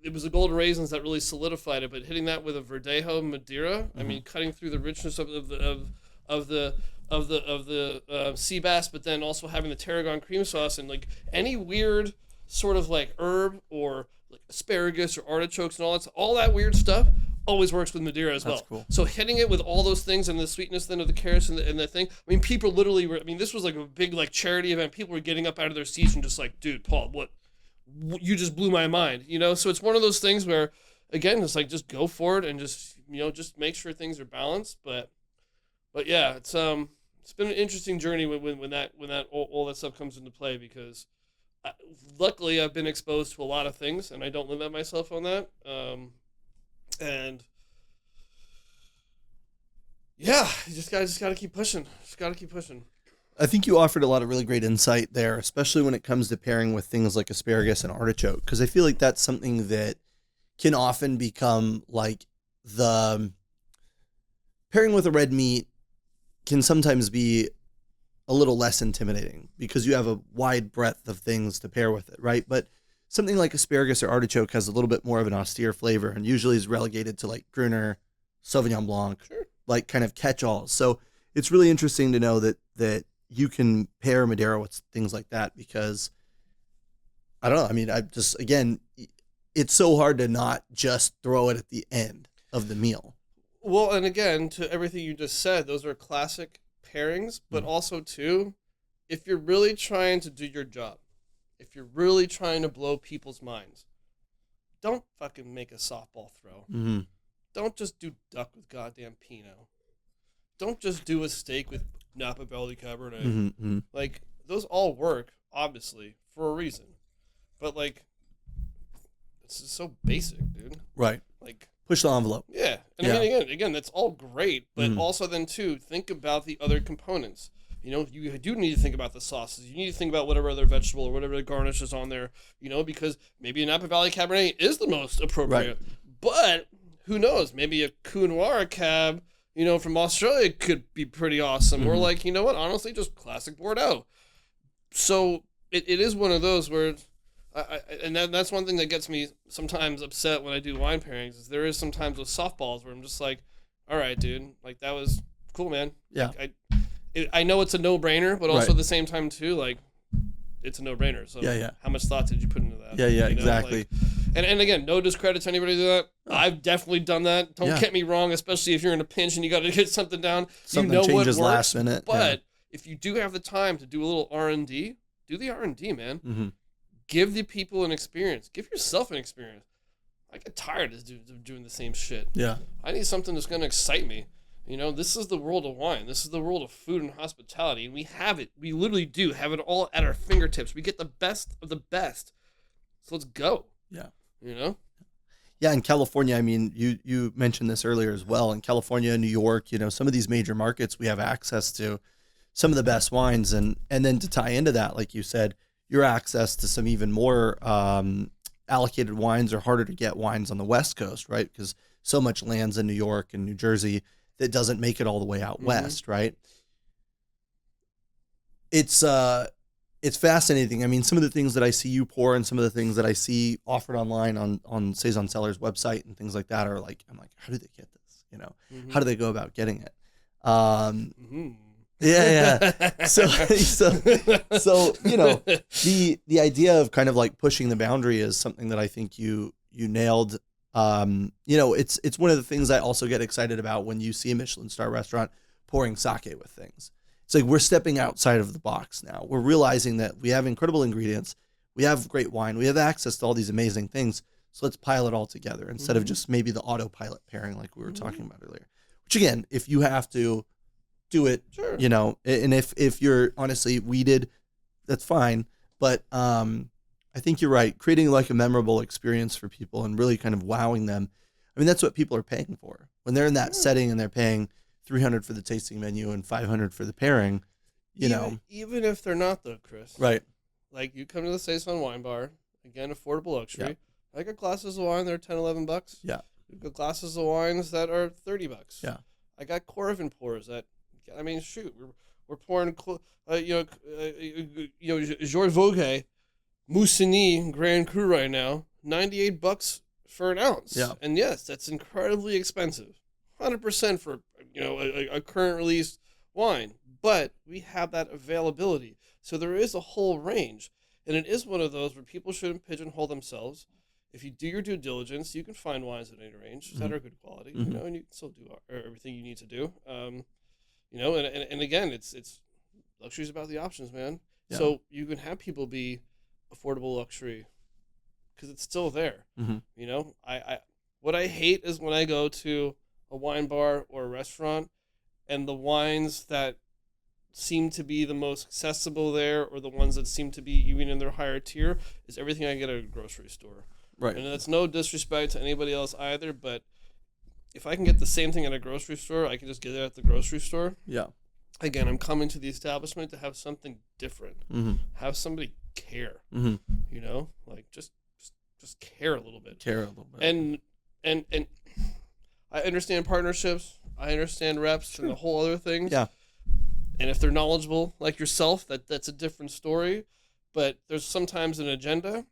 it was the golden raisins that really solidified it. But hitting that with a Verdejo Madeira, I mean, cutting through the richness of the sea bass, but then also having the tarragon cream sauce and like any weird sort of like herb or like asparagus or artichokes and all that weird stuff always works with Madeira as well. That's cool. So hitting it with all those things and the sweetness then of the carrots and the thing. I mean, people literally were. I mean, this was like a big like charity event. People were getting up out of their seats and just like, dude, Paul, what you just blew my mind. So it's one of those things where, again, it's like just go for it and just just make sure things are balanced. But yeah, it's been an interesting journey when that all that stuff comes into play because. Luckily, I've been exposed to a lot of things, and I don't limit myself on that. And yeah, you just gotta keep pushing. I think you offered a lot of really great insight there, especially when it comes to pairing with things like asparagus and artichoke, because I feel like that's something that can often become like the pairing with a red meat can sometimes be a little less intimidating because you have a wide breadth of things to pair with it, right? But something like asparagus or artichoke has a little bit more of an austere flavor and usually is relegated to like Gruner, Sauvignon Blanc, like kind of catch-alls. So it's really interesting to know that you can pair Madeira with things like that because I don't know. I mean, again, it's so hard to not just throw it at the end of the meal. Well, and again, to everything you just said, those are classic pairings, but also too, if you're really trying to do your job, if you're really trying to blow people's minds, don't fucking make a softball throw. Mm-hmm. Don't just do duck with goddamn Pinot. Don't just do a steak with Napa Valley Cabernet. Mm-hmm. Like, those all work, obviously, for a reason. but like it's just so basic, dude. Right. Like Push the envelope. yeah, and Yeah. I mean again, that's all great, but Mhm. also then too think about the other components. You know, you do need to think about the sauces. You need to think about whatever other vegetable or whatever garnish is on there. You know, because maybe a Napa Valley Cabernet is the most appropriate, but who knows? Maybe a Coup Noir Cab, you know, from Australia could be pretty awesome. Or Mhm. like, you know what? Honestly, just classic Bordeaux. So it is one of those where, that's one thing that gets me sometimes upset when I do wine pairings. Is there is sometimes with softballs where I'm just like, all right, dude, like that was cool, man. Yeah. Like, I know it's a no-brainer, but also Right. at the same time too, like it's a no-brainer. So Yeah. how much thought did you put into that? Yeah, You know, exactly. like, and again, no discredit to anybody who do that. I've definitely done that. Don't Yeah. get me wrong, especially if you're in a pinch and you got to get something down. Something you know changes what works, last minute. but if you do have the time to do a little R&D, do the R&D, man. Mm-hmm. Give the people an experience. Give yourself an experience. I get tired of doing the same shit. Yeah. I need something that's going to excite me. You know, this is the world of wine. This is the world of food and hospitality. And we have it. We literally do have it all at our fingertips. We get the best of the best. So let's go. Yeah. You know? Yeah, in California, I mean, you mentioned this earlier as well. In California, New York, you know, some of these major markets, we have access to some of the best wines. And then to tie into that, like you said, your access to some even more allocated wines or harder to get wines on the West Coast, right? Because so much lands in New York and New Jersey that doesn't make it all the way out west, right? It's fascinating. I mean, some of the things that I see you pour and some of the things that I see offered online on Saison Cellar's website and things like that are like, I'm like, how do they get this? You know, how do they go about getting it? Yeah. So you know, the idea of kind of like pushing the boundary is something that I think you nailed. You know, it's one of the things I also get excited about when you see a Michelin star restaurant pouring sake with things. It's like we're stepping outside of the box now. We're realizing that we have incredible ingredients, we have great wine, we have access to all these amazing things. So let's pile it all together instead of just maybe the autopilot pairing like we were talking about earlier. Which again, if you have to do it, Sure. you know, and if you're honestly weeded, that's fine. But I think you're right. Creating like a memorable experience for people and really kind of wowing them. I mean, that's what people are paying for when they're in that setting and they're paying $300 for the tasting menu and $500 for the pairing. You know, even if they're not though, Chris. right? Like you come to the Saison Wine Bar, again, affordable luxury. Yeah. I got glasses of wine that are $10, $11. Yeah. We've got glasses of wines that are $30. Yeah. I got Coravin pours that, I mean, shoot, we're pouring, Georges Vogue, Moussini Grand Cru right now, $98 for an ounce. Yeah. And yes, that's incredibly expensive, 100% for a current release wine. But we have that availability, so there is a whole range, and it is one of those where people shouldn't pigeonhole themselves. If you do your due diligence, you can find wines at any range that are good quality, you know, and you can still do everything you need to do. You know, and again, it's luxury is about the options, man. Yeah. So you can have people be affordable luxury because it's still there. You know, I what I hate is when I go to a wine bar or a restaurant and the wines that seem to be the most accessible there or the ones that seem to be even in their higher tier is everything I get at a grocery store. Right. And that's no disrespect to anybody else either, but if I can get the same thing at a grocery store, I can just get it at the grocery store. Yeah. Again, I'm coming to the establishment to have something different. Have somebody care. You know, like just care a little bit. Care a little bit. And I understand partnerships. I understand reps and the whole other things. Yeah. And if they're knowledgeable like yourself, that's a different story. But there's sometimes an agenda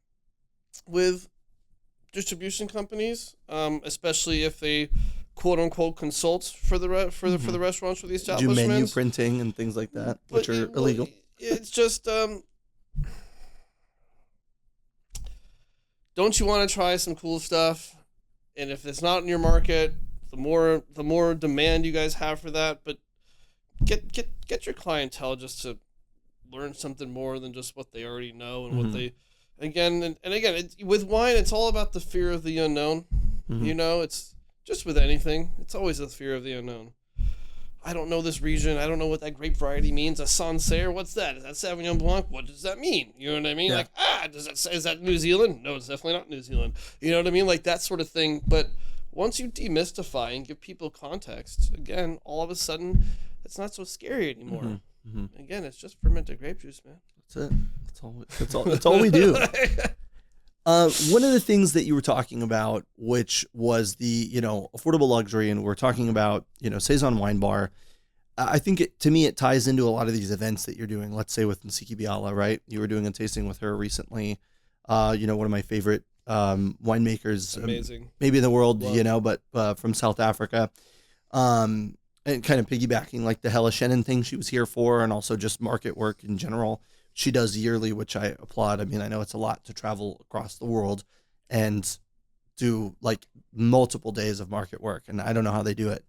with distribution companies, especially if they quote unquote consult for the restaurants, for the Do establishments. menu printing and things like that, which are illegal. It's just don't you want to try some cool stuff? And if it's not in your market, the more demand you guys have for that. But get your clientele just to learn something more than just what they already know and what they. Again, and again, with wine, it's all about the fear of the unknown. You know, it's just with anything, it's always the fear of the unknown. I don't know this region. I don't know what that grape variety means. A Sancerre, what's that? Is that Sauvignon Blanc? What does that mean? You know what I mean? Yeah. Like, is that New Zealand? No, it's definitely not New Zealand. You know what I mean? Like that sort of thing. But once you demystify and give people context, again, all of a sudden, it's not so scary anymore. Again, it's just fermented grape juice, man. That's it. That's all we do. One of the things that you were talking about, which was the, affordable luxury, and we're talking about, Saison Wine Bar. I think to me, it ties into a lot of these events that you're doing. Let's say with Nsiki Biala, right? You were doing a tasting with her recently. One of my favorite winemakers, amazing, maybe in the world, but from South Africa. And kind of piggybacking like the Hella Shannon thing she was here for, and also just market work in general. She does yearly, which I applaud. I mean, I know it's a lot to travel across the world and do like multiple days of market work, and I don't know how they do it.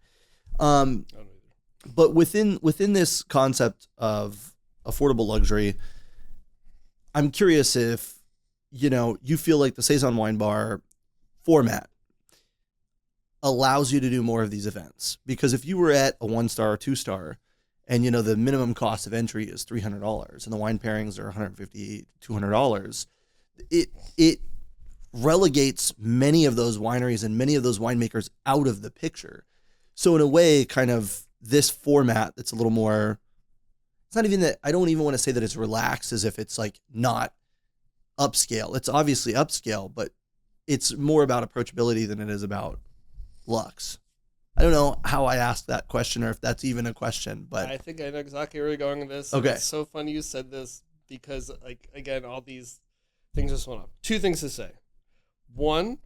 But within this concept of affordable luxury, I'm curious if, you feel like the Saison Wine Bar format allows you to do more of these events. Because if you were at a 1-star or 2-star, and the minimum cost of entry is $300, and the wine pairings are $150, $200, it relegates many of those wineries and many of those winemakers out of the picture. So in a way, kind of this format that's a little more, it's not even that, I don't even want to say that it's relaxed as if it's like not upscale. It's obviously upscale, but it's more about approachability than it is about lux. I don't know how I asked that question or if that's even a question, but I think I know exactly where you're going with this. Okay. It's so funny you said this because, like, again, all these things just went up. Two things to say. One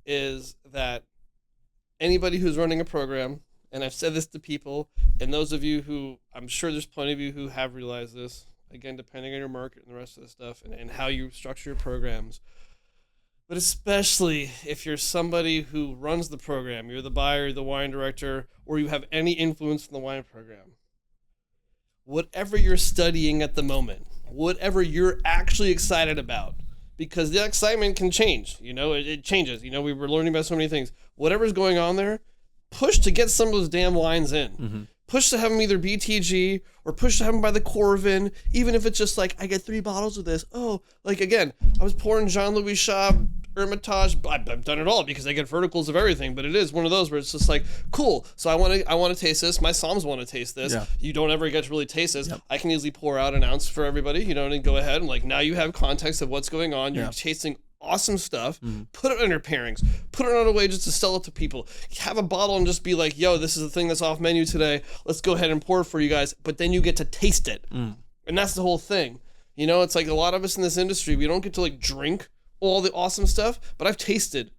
is that anybody who's running a program, and I've said this to people, and those of you who, I'm sure there's plenty of you who have realized this, again, depending on your market and the rest of the stuff and how you structure your programs. But especially if you're somebody who runs the program, you're the buyer, you're the wine director, or you have any influence in the wine program. Whatever you're studying at the moment, whatever you're actually excited about, because the excitement can change, it changes. We were learning about so many things. Whatever's going on there, push to get some of those damn wines in. Mm-hmm. Push to have them either BTG or push to have them by the Coravin, even if it's just like, I get 3 bottles of this. Oh, like again, I was pouring Jean-Louis Chab, Hermitage. I've done it all because I get verticals of everything, but it is one of those where it's just like, cool. So I want to taste this. My Somms want to taste this. Yeah. You don't ever get to really taste this. Yep. I can easily pour out an ounce for everybody, and go ahead and like, now you have context of what's going on. You're tasting awesome stuff. Mm-hmm. Put it on your pairings. Put it on a way just to sell it to people. Have a bottle and just be like, yo, this is the thing that's off menu today. Let's go ahead and pour it for you guys. But then you get to taste it. Mm. And that's the whole thing. It's like a lot of us in this industry, we don't get to like drink all the awesome stuff, but I've tasted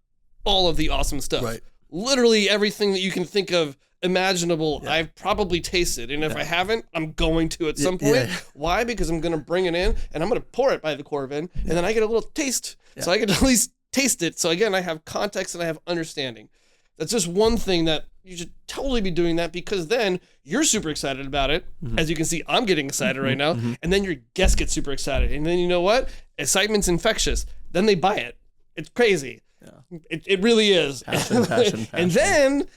all of the awesome stuff. Right. Literally everything that you can think of imaginable, I've probably tasted. And if I haven't, I'm going to at some point. Yeah. Why? Because I'm going to bring it in and I'm going to pour it by the Coravin and then I get a little taste. Yeah. So I can at least taste it. So again, I have context and I have understanding. That's just one thing that you should totally be doing that, because then you're super excited about it. Mm-hmm. As you can see, I'm getting excited right now. Mm-hmm. And then your guests get super excited. And then you know what? Excitement's infectious. Then they buy it. It's crazy. Yeah. It really is. Passion. And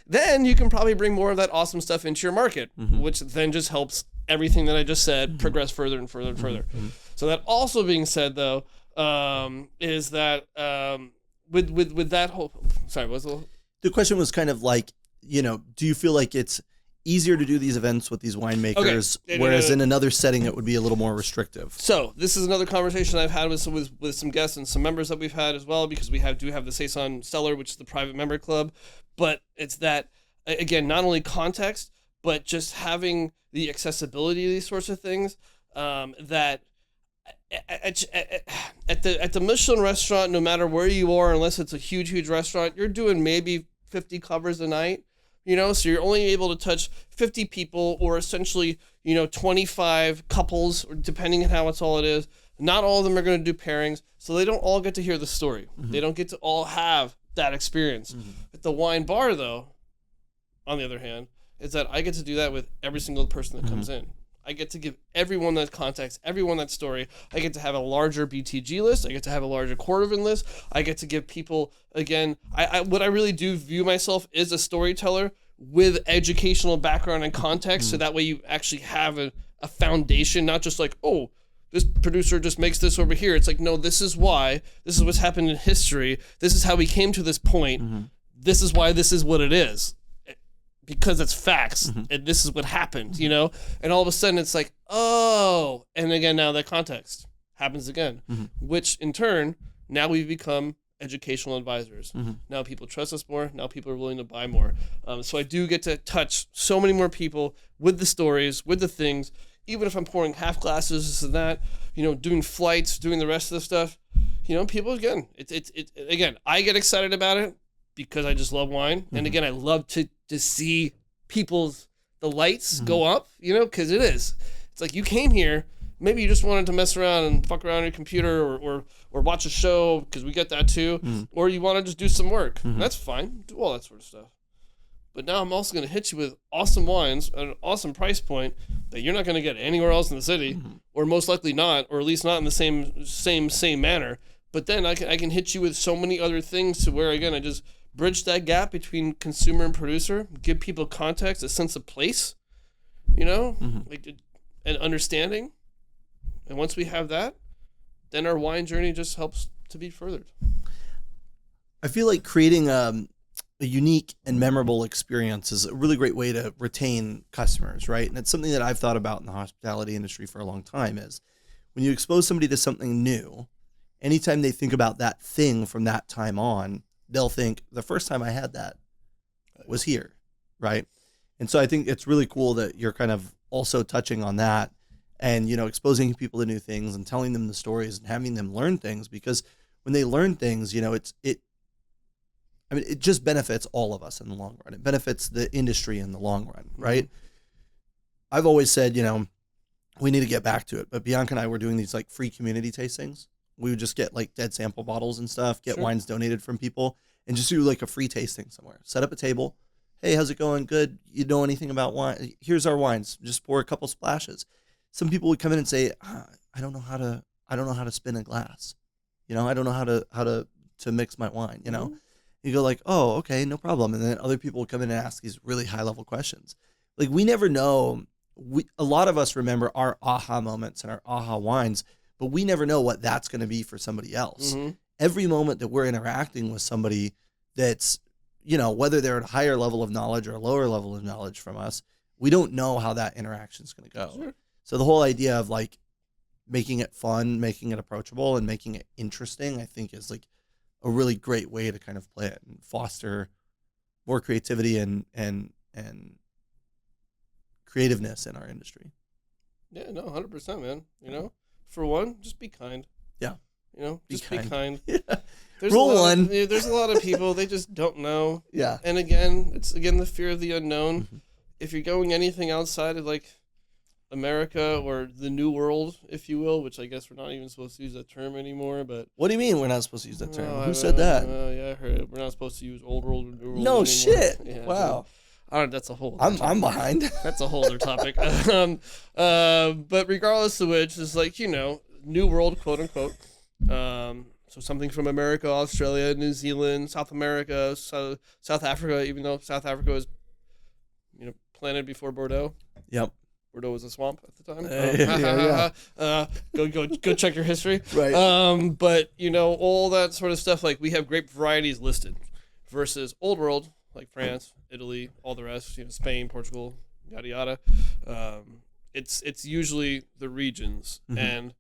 then you can probably bring more of that awesome stuff into your market, mm-hmm. which then just helps everything that I just said mm-hmm. progress further and further and further. Mm-hmm. So that also being said, though, is that with that whole, sorry, what's the question was kind of like, do you feel like it's easier to do these events with these winemakers, whereas in another setting it would be a little more restrictive? So this is another conversation I've had with some guests and some members that we've had as well, because we do have the Saison Cellar, which is the private member club. But it's that, again, not only context, but just having the accessibility of these sorts of things, that at the Michelin restaurant, no matter where you are, unless it's a huge restaurant, you're doing maybe 50 covers a night. So you're only able to touch 50 people, or essentially, 25 couples, or depending on how it is. Not all of them are going to do pairings, so they don't all get to hear the story. Mm-hmm. They don't get to all have that experience. Mm-hmm. At the wine bar, though, on the other hand, is that I get to do that with every single person that mm-hmm. comes in. I get to give everyone that context, everyone that story. I get to have a larger BTG list. I get to have a larger Coravin list. I get to give people, again, what I really do view myself is a storyteller with educational background and context, so that way you actually have a foundation, not just like, oh, this producer just makes this over here. It's like, no, this is why. This is what's happened in history. This is how we came to this point. This is why this is what it is. Because it's facts. And this is what happened, you know? And all of a sudden it's like, oh. And again, now that context happens again. Which in turn, now we've become educational advisors. Now people trust us more. Now people are willing to buy more. So I do get to touch so many more people with the stories, with the things. Even if I'm pouring half glasses, this and that, you know, doing flights, doing the rest of the stuff, you know, people, again, again, I get excited about it because I just love wine. And again, I love to see the lights go up, you know, because it's like you came here, maybe you just wanted to mess around and fuck around on your computer or watch a show, because we get that too, or you want to just do some work. That's fine. Do all that sort of stuff. But now I'm also going to hit you with awesome wines at an awesome price point that you're not going to get anywhere else in the city, or most likely not, or at least not in the same manner. But then I can hit you with so many other things to where, again, I just bridge that gap between consumer and producer, give people context, a sense of place, you know, like an understanding. And once we have that, then our wine journey just helps to be furthered. I feel like creating a unique and memorable experience is a really great way to retain customers, right? And it's something that I've thought about in the hospitality industry for a long time, is when you expose somebody to something new, anytime they think about that thing from that time on, they'll think, the first time I had that was here, right? And so I think it's really cool that you're kind of also touching on that and, you know, exposing people to new things and telling them the stories and having them learn things, because when they learn things, you know, it just benefits all of us in the long run. It benefits the industry in the long run, right? I've always said, you know, we need to get back to it. But Bianca and I were doing these like free community tastings. We would just get like dead sample bottles and stuff, get wines donated from people, and just do like a free tasting somewhere. Set up a table. Hey, how's it going? Good. You know anything about wine? Here's our wines. Just pour a couple splashes. Some people would come in and say, I don't know how to spin a glass. You know, I don't know how to mix my wine, you know? You go like, oh, okay, no problem. And then other people will come in and ask these really high level questions. Like, we never know. A lot of us remember our aha moments and our aha wines, but we never know what that's going to be for somebody else. Every moment that we're interacting with somebody that's, you know, whether they're at a higher level of knowledge or a lower level of knowledge from us, we don't know how that interaction is going to go. So the whole idea of like making it fun, making it approachable, and making it interesting, I think is like a really great way to kind of play it and foster more creativity and creativeness in our industry. Yeah, no, 100%, man. You know, for one, just be kind. Yeah. You know, just be kind. Yeah. Rule one. There's a lot of people, they just don't know. Yeah. And again, it's the fear of the unknown. If you're going anything outside of like America or the new world, if you will, which I guess we're not even supposed to use that term anymore, but... What do you mean we're not supposed to use that term? Who said that? Yeah, I heard it. We're not supposed to use old world or new world No anymore. Shit. Yeah, wow. All right, that's a whole... I'm behind. That's a whole other topic. But regardless of which, it's like, you know, new world, quote unquote. So something from America, Australia, New Zealand, South America, South Africa, even though South Africa was, you know, planted before Bordeaux. Yep. Bordeaux was a swamp at the time. Go check your history. Right. But you know, all that sort of stuff. Like, we have grape varieties listed, versus old world like France, Italy, all the rest. You know, Spain, Portugal, yada yada. It's usually the regions, and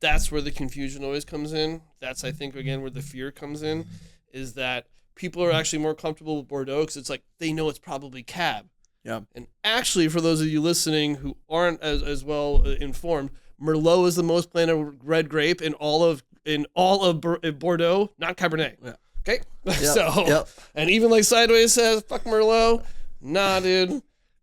that's where the confusion always comes in. That's, I think, again, where the fear comes in, is that people are actually more comfortable with Bordeaux because it's like they know it's probably Cab. Yeah. And actually, for those of you listening who aren't as well informed, Merlot is the most planted red grape in all of Bordeaux, not Cabernet. Yeah. Okay. Yep. And even like Sideways says, fuck Merlot. Nah, dude.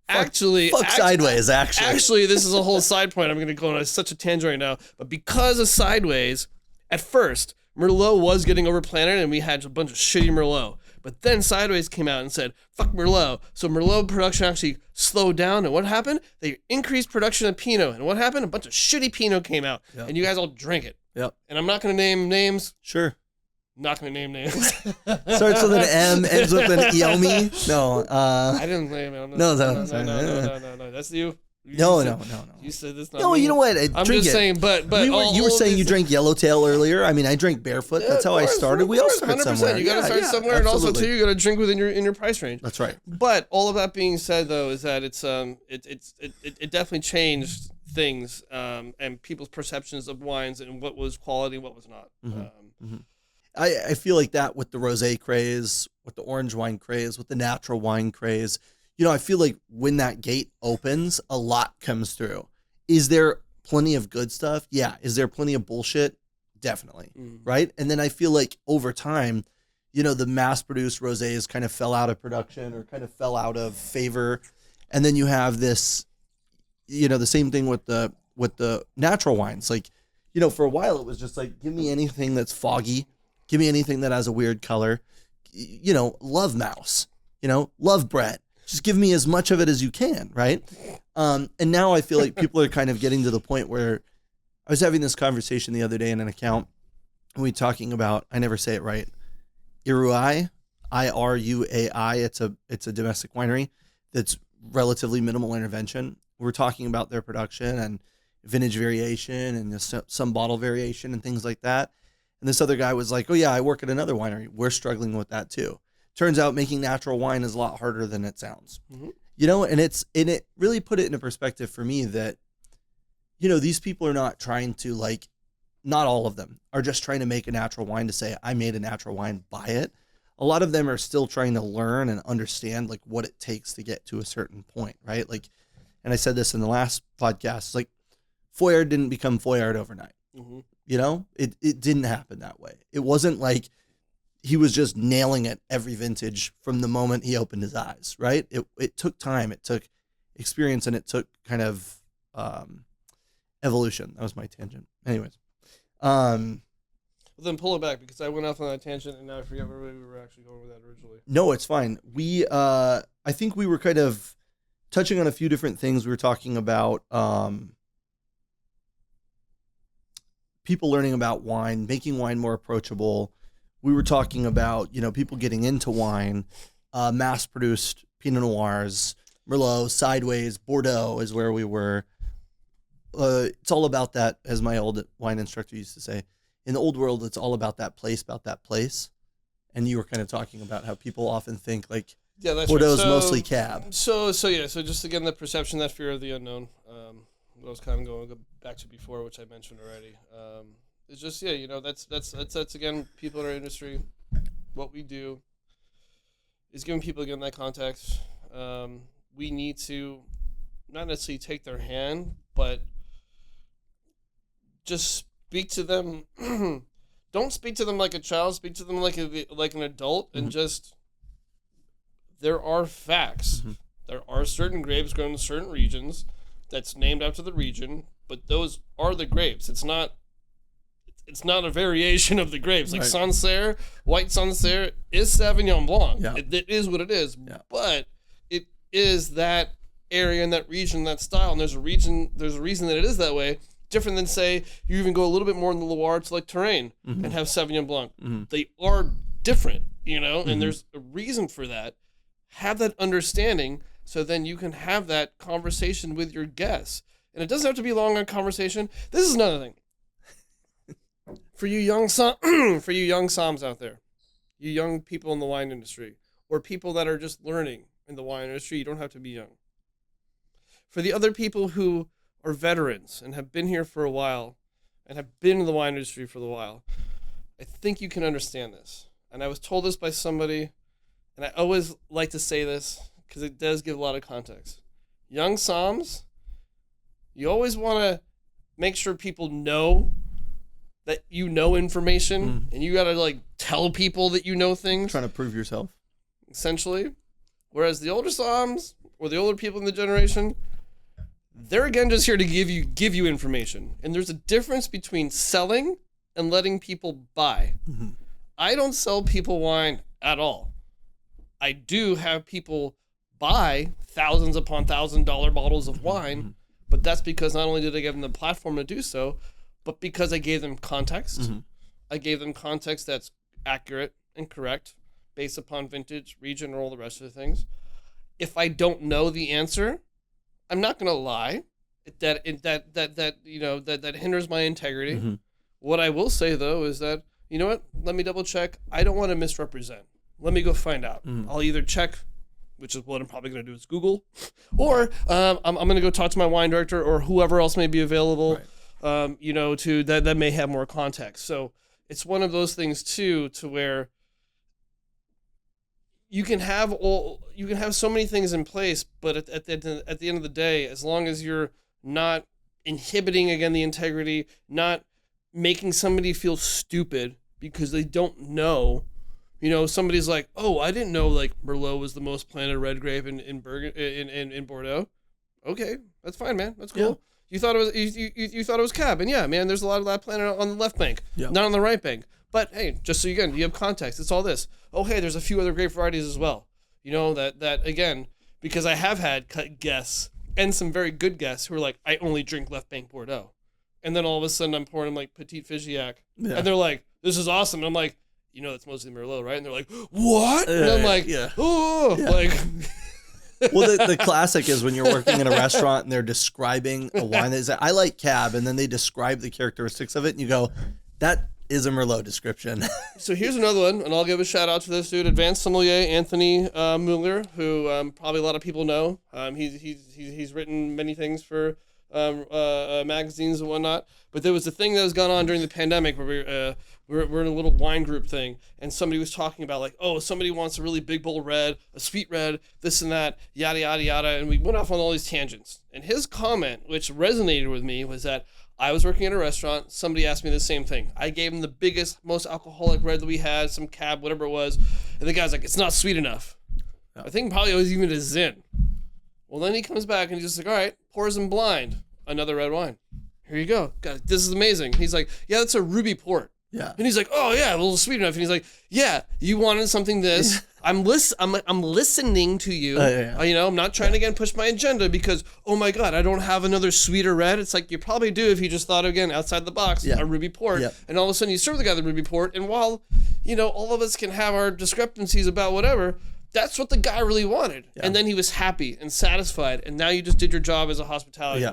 Fuck Sideways. Actually, this is a whole side point. I'm going to go on such a tangent right now. But because of Sideways, at first, Merlot was getting overplanted, and we had a bunch of shitty Merlot. But then Sideways came out and said, fuck Merlot. So Merlot production actually slowed down. And what happened? They increased production of Pinot. And what happened? A bunch of shitty Pinot came out. Yep. And you guys all drank it. Yep. And I'm not going to name names. Sure. Not gonna name names. Starts with an M, ends with an Iomi. No. I didn't name it. No. That's you. No. You said this. No, you know what? I'm just saying, but you were saying you drank Yellowtail earlier. I mean, I drank Barefoot. That's how I started. We all start 100%. somewhere. You got to start somewhere, and also too, you got to drink within your price range. That's right. But all of that being said, though, is that it definitely changed things and people's perceptions of wines and what was quality and what was not. I feel like that with the rosé craze, with the orange wine craze, with the natural wine craze. You know, I feel like when that gate opens, a lot comes through. Is there plenty of good stuff? Yeah. Is there plenty of bullshit? Definitely. Right. And then I feel like over time, you know, the mass-produced rosés kind of fell out of production or kind of fell out of favor. And then you have this, you know, the same thing with the natural wines. Like, you know, for a while it was just like, give me anything that's foggy. Give me anything that has a weird color. You know, love mouse. You know, love bread. Just give me as much of it as you can, right? And now I feel like people are kind of getting to the point where I was having this conversation the other day in an account, and we talking about, I never say it right, Iruai, I-R-U-A-I. It's a domestic winery that's relatively minimal intervention. We're talking about their production and vintage variation and some bottle variation and things like that. And this other guy was like, oh yeah, I work at another winery. We're struggling with that too. Turns out making natural wine is a lot harder than it sounds, you know, and it really put it into perspective for me that, you know, these people are not trying to, like, not all of them are just trying to make a natural wine to say, I made a natural wine, buy it. A lot of them are still trying to learn and understand, like, what it takes to get to a certain point, right? Like, and I said this in the last podcast, like, Foillard didn't become Foillard overnight. You know, it didn't happen that way. It wasn't like he was just nailing it every vintage from the moment he opened his eyes, right? It took time, it took experience, and it took kind of evolution. That was my tangent. Anyways. Well, then pull it back, because I went off on that tangent and now I forget where we were actually going with that originally. No, it's fine. I think we were kind of touching on a few different things. We were talking about people learning about wine, making wine more approachable. We were talking about, you know, people getting into wine, mass-produced Pinot Noirs, Merlot, Sideways, Bordeaux is where we were. It's all about that, as my old wine instructor used to say. In the old world, it's all about that place. And you were kind of talking about how people often think, like, yeah, that's Bordeaux's right. mostly cab. So just again, the perception, that fear of the unknown. What I was kind of going back to before, which I mentioned already. It's just, yeah, you know, that's again, people in our industry. What we do is giving people, again, that context. We need to not necessarily take their hand, but just speak to them. Don't speak to them like a child. Speak to them like an adult, and just, there are facts. There are certain grapes grown in certain regions that's named after the region, but those are the grapes. It's not a variation of the grapes. Like, Sancerre, white Sancerre is Sauvignon Blanc. Yeah. It is what it is. Yeah. But it is that area and that region, that style, and there's a reason that it is that way. Different than, say, you even go a little bit more in the Loire to, like, Touraine and have Sauvignon Blanc. They are different, you know, and there's a reason for that. Have that understanding, so then you can have that conversation with your guests. And it doesn't have to be a long conversation. This is another thing. For you young somms out there, you young people in the wine industry, or people that are just learning in the wine industry, you don't have to be young. For the other people who are veterans and have been here for a while and have been in the wine industry for a while, I think you can understand this. And I was told this by somebody, and I always like to say this because it does give a lot of context. Young somms, you always want to make sure people know that you know information, and you got to, like, tell people that you know things. Trying to prove yourself. Essentially. Whereas the older somms, or the older people in the generation, they're, again, just here to give you information. And there's a difference between selling and letting people buy. I don't sell people wine at all. I do have people buy thousands upon $1,000 bottles of wine, but that's because not only did I give them the platform to do so, but because I gave them context. I gave them context that's accurate and correct based upon vintage, region, or all the rest of the things. If I don't know the answer, I'm not going to lie. That hinders my integrity. Mm-hmm. What I will say though is that, you know what? Let me double check. I don't want to misrepresent. Let me go find out. I'll either check, which is what I'm probably going to do, is Google, or I'm going to go talk to my wine director or whoever else may be available. Right. To that may have more context. So it's one of those things too, to where you can have so many things in place, but at the end of the day, as long as you're not inhibiting again the integrity, not making somebody feel stupid because they don't know. Somebody's like, "Oh, I didn't know like Merlot was the most planted red grape in Bordeaux." Okay, that's fine, man. That's cool. Yeah. You thought it was you thought it was Cab, and yeah, man, there's a lot of that planted on the left bank, not on the right bank. But hey, just so you have context, it's all this. Oh, hey, there's a few other grape varieties as well. That again, because I have had guests and some very good guests who are like, I only drink left bank Bordeaux, and then all of a sudden I'm pouring them like Petit Figeac, and they're like, this is awesome, and I'm like, that's mostly Merlot, right? And they're like, what? And I'm like, like. Well, the classic is when you're working in a restaurant and they're describing a wine that is, I like Cab, and then they describe the characteristics of it, and you go, that is a Merlot description. So here's another one, and I'll give a shout out to this dude, Advanced Sommelier Anthony Mueller, who probably a lot of people know. He's written many things for magazines and whatnot. But there was a thing that was going on during the pandemic where we're in a little wine group thing, and somebody was talking about like, oh, somebody wants a really big bold red, a sweet red, this and that, yada yada yada, and we went off on all these tangents. And his comment, which resonated with me, was that I was working at a restaurant. Somebody asked me the same thing. I gave him the biggest, most alcoholic red that we had, some Cab, whatever it was, and the guy's like, it's not sweet enough. I think probably it was even a Zin. Well, then he comes back and he's just like, all right, pours him blind another red wine. Here you go. God, this is amazing. He's like, yeah, that's a ruby port. Yeah. And he's like, oh yeah, a little sweet enough. And he's like, yeah, you wanted something this. I'm listening to you. I'm not trying to again push my agenda because, oh my God, I don't have another sweeter red. It's like you probably do if you just thought again outside the box, a ruby port. And all of a sudden you serve the guy the ruby port. And while, all of us can have our discrepancies about whatever, that's what the guy really wanted. And then he was happy and satisfied. And now you just did your job as a hospitality.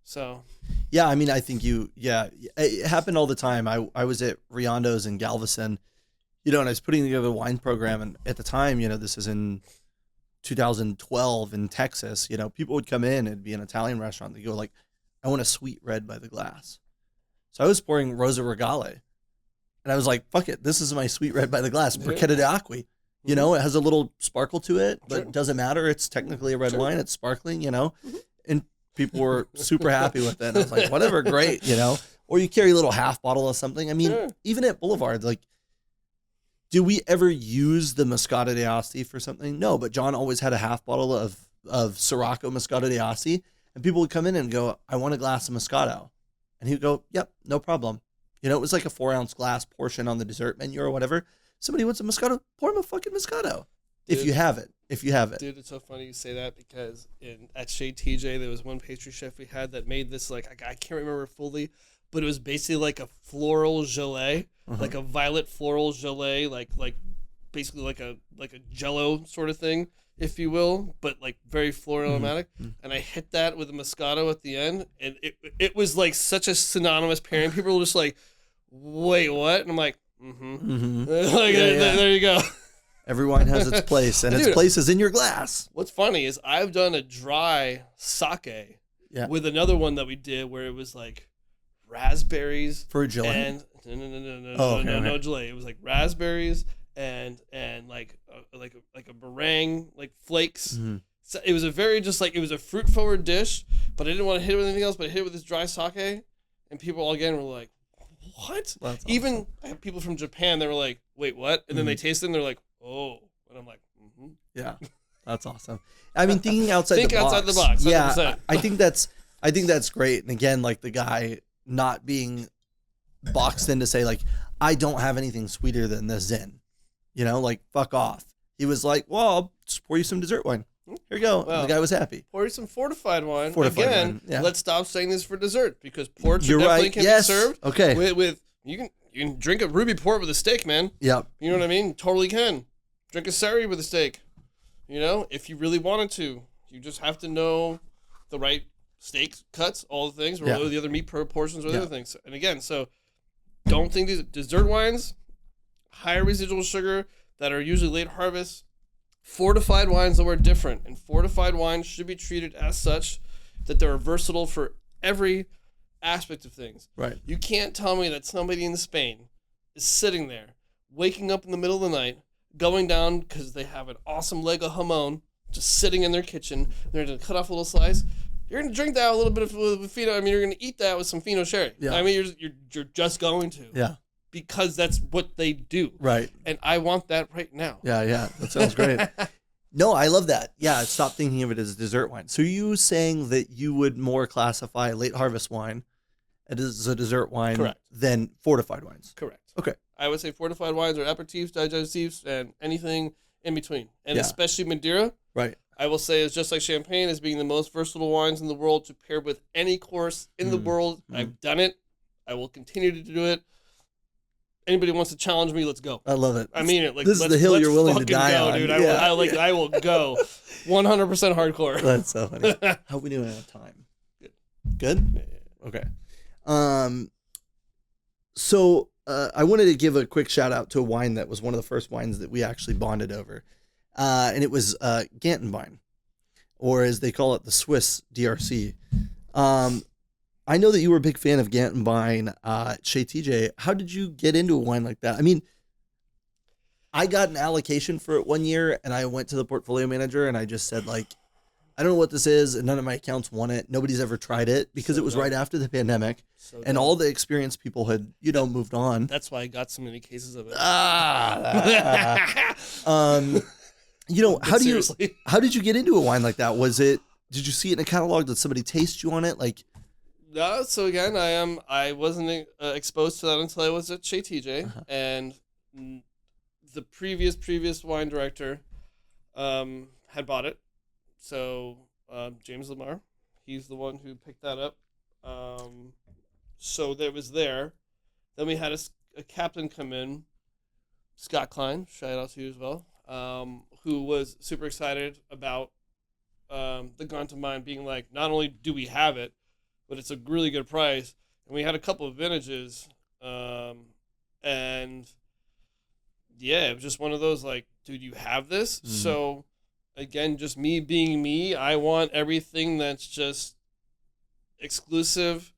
So. Yeah, I mean, I think it happened all the time. I was at Riondo's in Galveston, and I was putting together a wine program. And at the time, this is in 2012 in Texas, people would come in, it'd be an Italian restaurant. They go like, I want a sweet red by the glass. So I was pouring Rosa Regale. And I was like, fuck it. This is my sweet red by the glass. Porchetta d'Acqui. It has a little sparkle to it, but it doesn't matter. It's technically a red wine. It's sparkling, and people were super happy with it. And I was like, whatever, great, or you carry a little half bottle of something. I mean, even at Boulevard, like, do we ever use the Moscato d'Asti for something? No, but John always had a half bottle of Sirocco Moscato d'Asti, and people would come in and go, I want a glass of Moscato. And he'd go, yep, no problem. It was like a 4-ounce glass portion on the dessert menu or whatever. Somebody wants a Moscato, pour him a fucking Moscato. Dude, if you have it. Dude, it's so funny you say that because at Chez TJ, there was one pastry chef we had that made this, like, I can't remember fully, but it was basically like a floral gelée, like a violet floral gelée, like basically like a jello sort of thing, if you will, but like very floral aromatic. And I hit that with a Moscato at the end, and it was like such a synonymous pairing. People were just like, wait, what? And I'm like, there you go. Every wine has its place, and its place is in your glass. What's funny is I've done a dry sake with another one that we did where it was like raspberries for a gelée. And no gelée. It was like raspberries and like a meringue, like flakes. So it was a very it was a fruit forward dish, but I didn't want to hit it with anything else. But I hit it with this dry sake, and people all again were like, "What?" Awesome. Even I have people from Japan. They were like, "Wait, what?" And then they tasted it, and they're like, "Oh," and I'm like, yeah, that's awesome. I mean, thinking outside the box. Think outside the box. 100%. Yeah, I think that's great. And again, like the guy not being boxed in to say like, I don't have anything sweeter than this Zin, like fuck off. He was like, well, I'll just pour you some dessert wine. Here you go. Well, the guy was happy. Pour you some fortified wine. Again, let's stop saying this for dessert because ports You're definitely right. can be served. Okay. With you can You can drink a ruby port with a steak, man. Yep. You know what I mean? Totally can. Drink a sherry with a steak. You know, if you really wanted to. You just have to know the right steak cuts, all the things, or the other meat proportions, or the other things. And again, so don't think these dessert wines, higher residual sugar that are usually late harvest. Fortified wines that were different, and fortified wines should be treated as such that they're versatile for every aspect of things. Right. You can't tell me that somebody in Spain is sitting there, waking up in the middle of the night, going down because they have an awesome leg of jamon, just sitting in their kitchen. They're going to cut off a little slice. You're going to drink that with a little bit of Fino. I mean, you're going to eat that with some Fino sherry. Yeah. I mean, you're just going to. Yeah. Because that's what they do. Right. And I want that right now. Yeah. That sounds great. No, I love that. Yeah, stop thinking of it as a dessert wine. So you saying that you would more classify late harvest wine as a dessert wine Correct. than fortified wines? Correct. Okay. I would say fortified wines are aperitifs, digestifs, and anything in between. And Yeah. especially Madeira, Right. I will say is just like champagne as being the most versatile wines in the world to pair with any course in the world. I've done it. I will continue to do it. Anybody wants to challenge me, let's go. I love it. I mean it. Like, this is the hill you're willing to fucking die go, on. dude. Yeah. I will go 100% hardcore. That's so funny. How are we doing out of time? Good? Okay. So I wanted to give a quick shout out to a wine that was one of the first wines that we actually bonded over. And it was Gantenbein, or as they call it, the Swiss DRC. I know that you were a big fan of Gantenbein Chez TJ. How did you get into a wine like that? I mean, I got an allocation for it one year, and I went to the portfolio manager, and I just said, like, I don't know what this is, and none of my accounts want it. Nobody's ever tried it because it was right after the pandemic, and all the experienced people had, moved on. That's why I got so many cases of it. How did you get into a wine like that? Did you see it in a catalog? Did somebody taste you on it? Like, No, so again, I wasn't exposed to that until I was at Chez TJ, and the previous wine director had bought it. So James Lamar, he's the one who picked that up. So that was there. Then we had a captain come in, Scott Klein, shout out to you as well, who was super excited about the Gantenbein being like, not only do we have it, but it's a really good price. And we had a couple of vintages. And yeah, it was just one of those like, dude, you have this? Mm-hmm. So again, just me being me, I want everything that's just exclusive,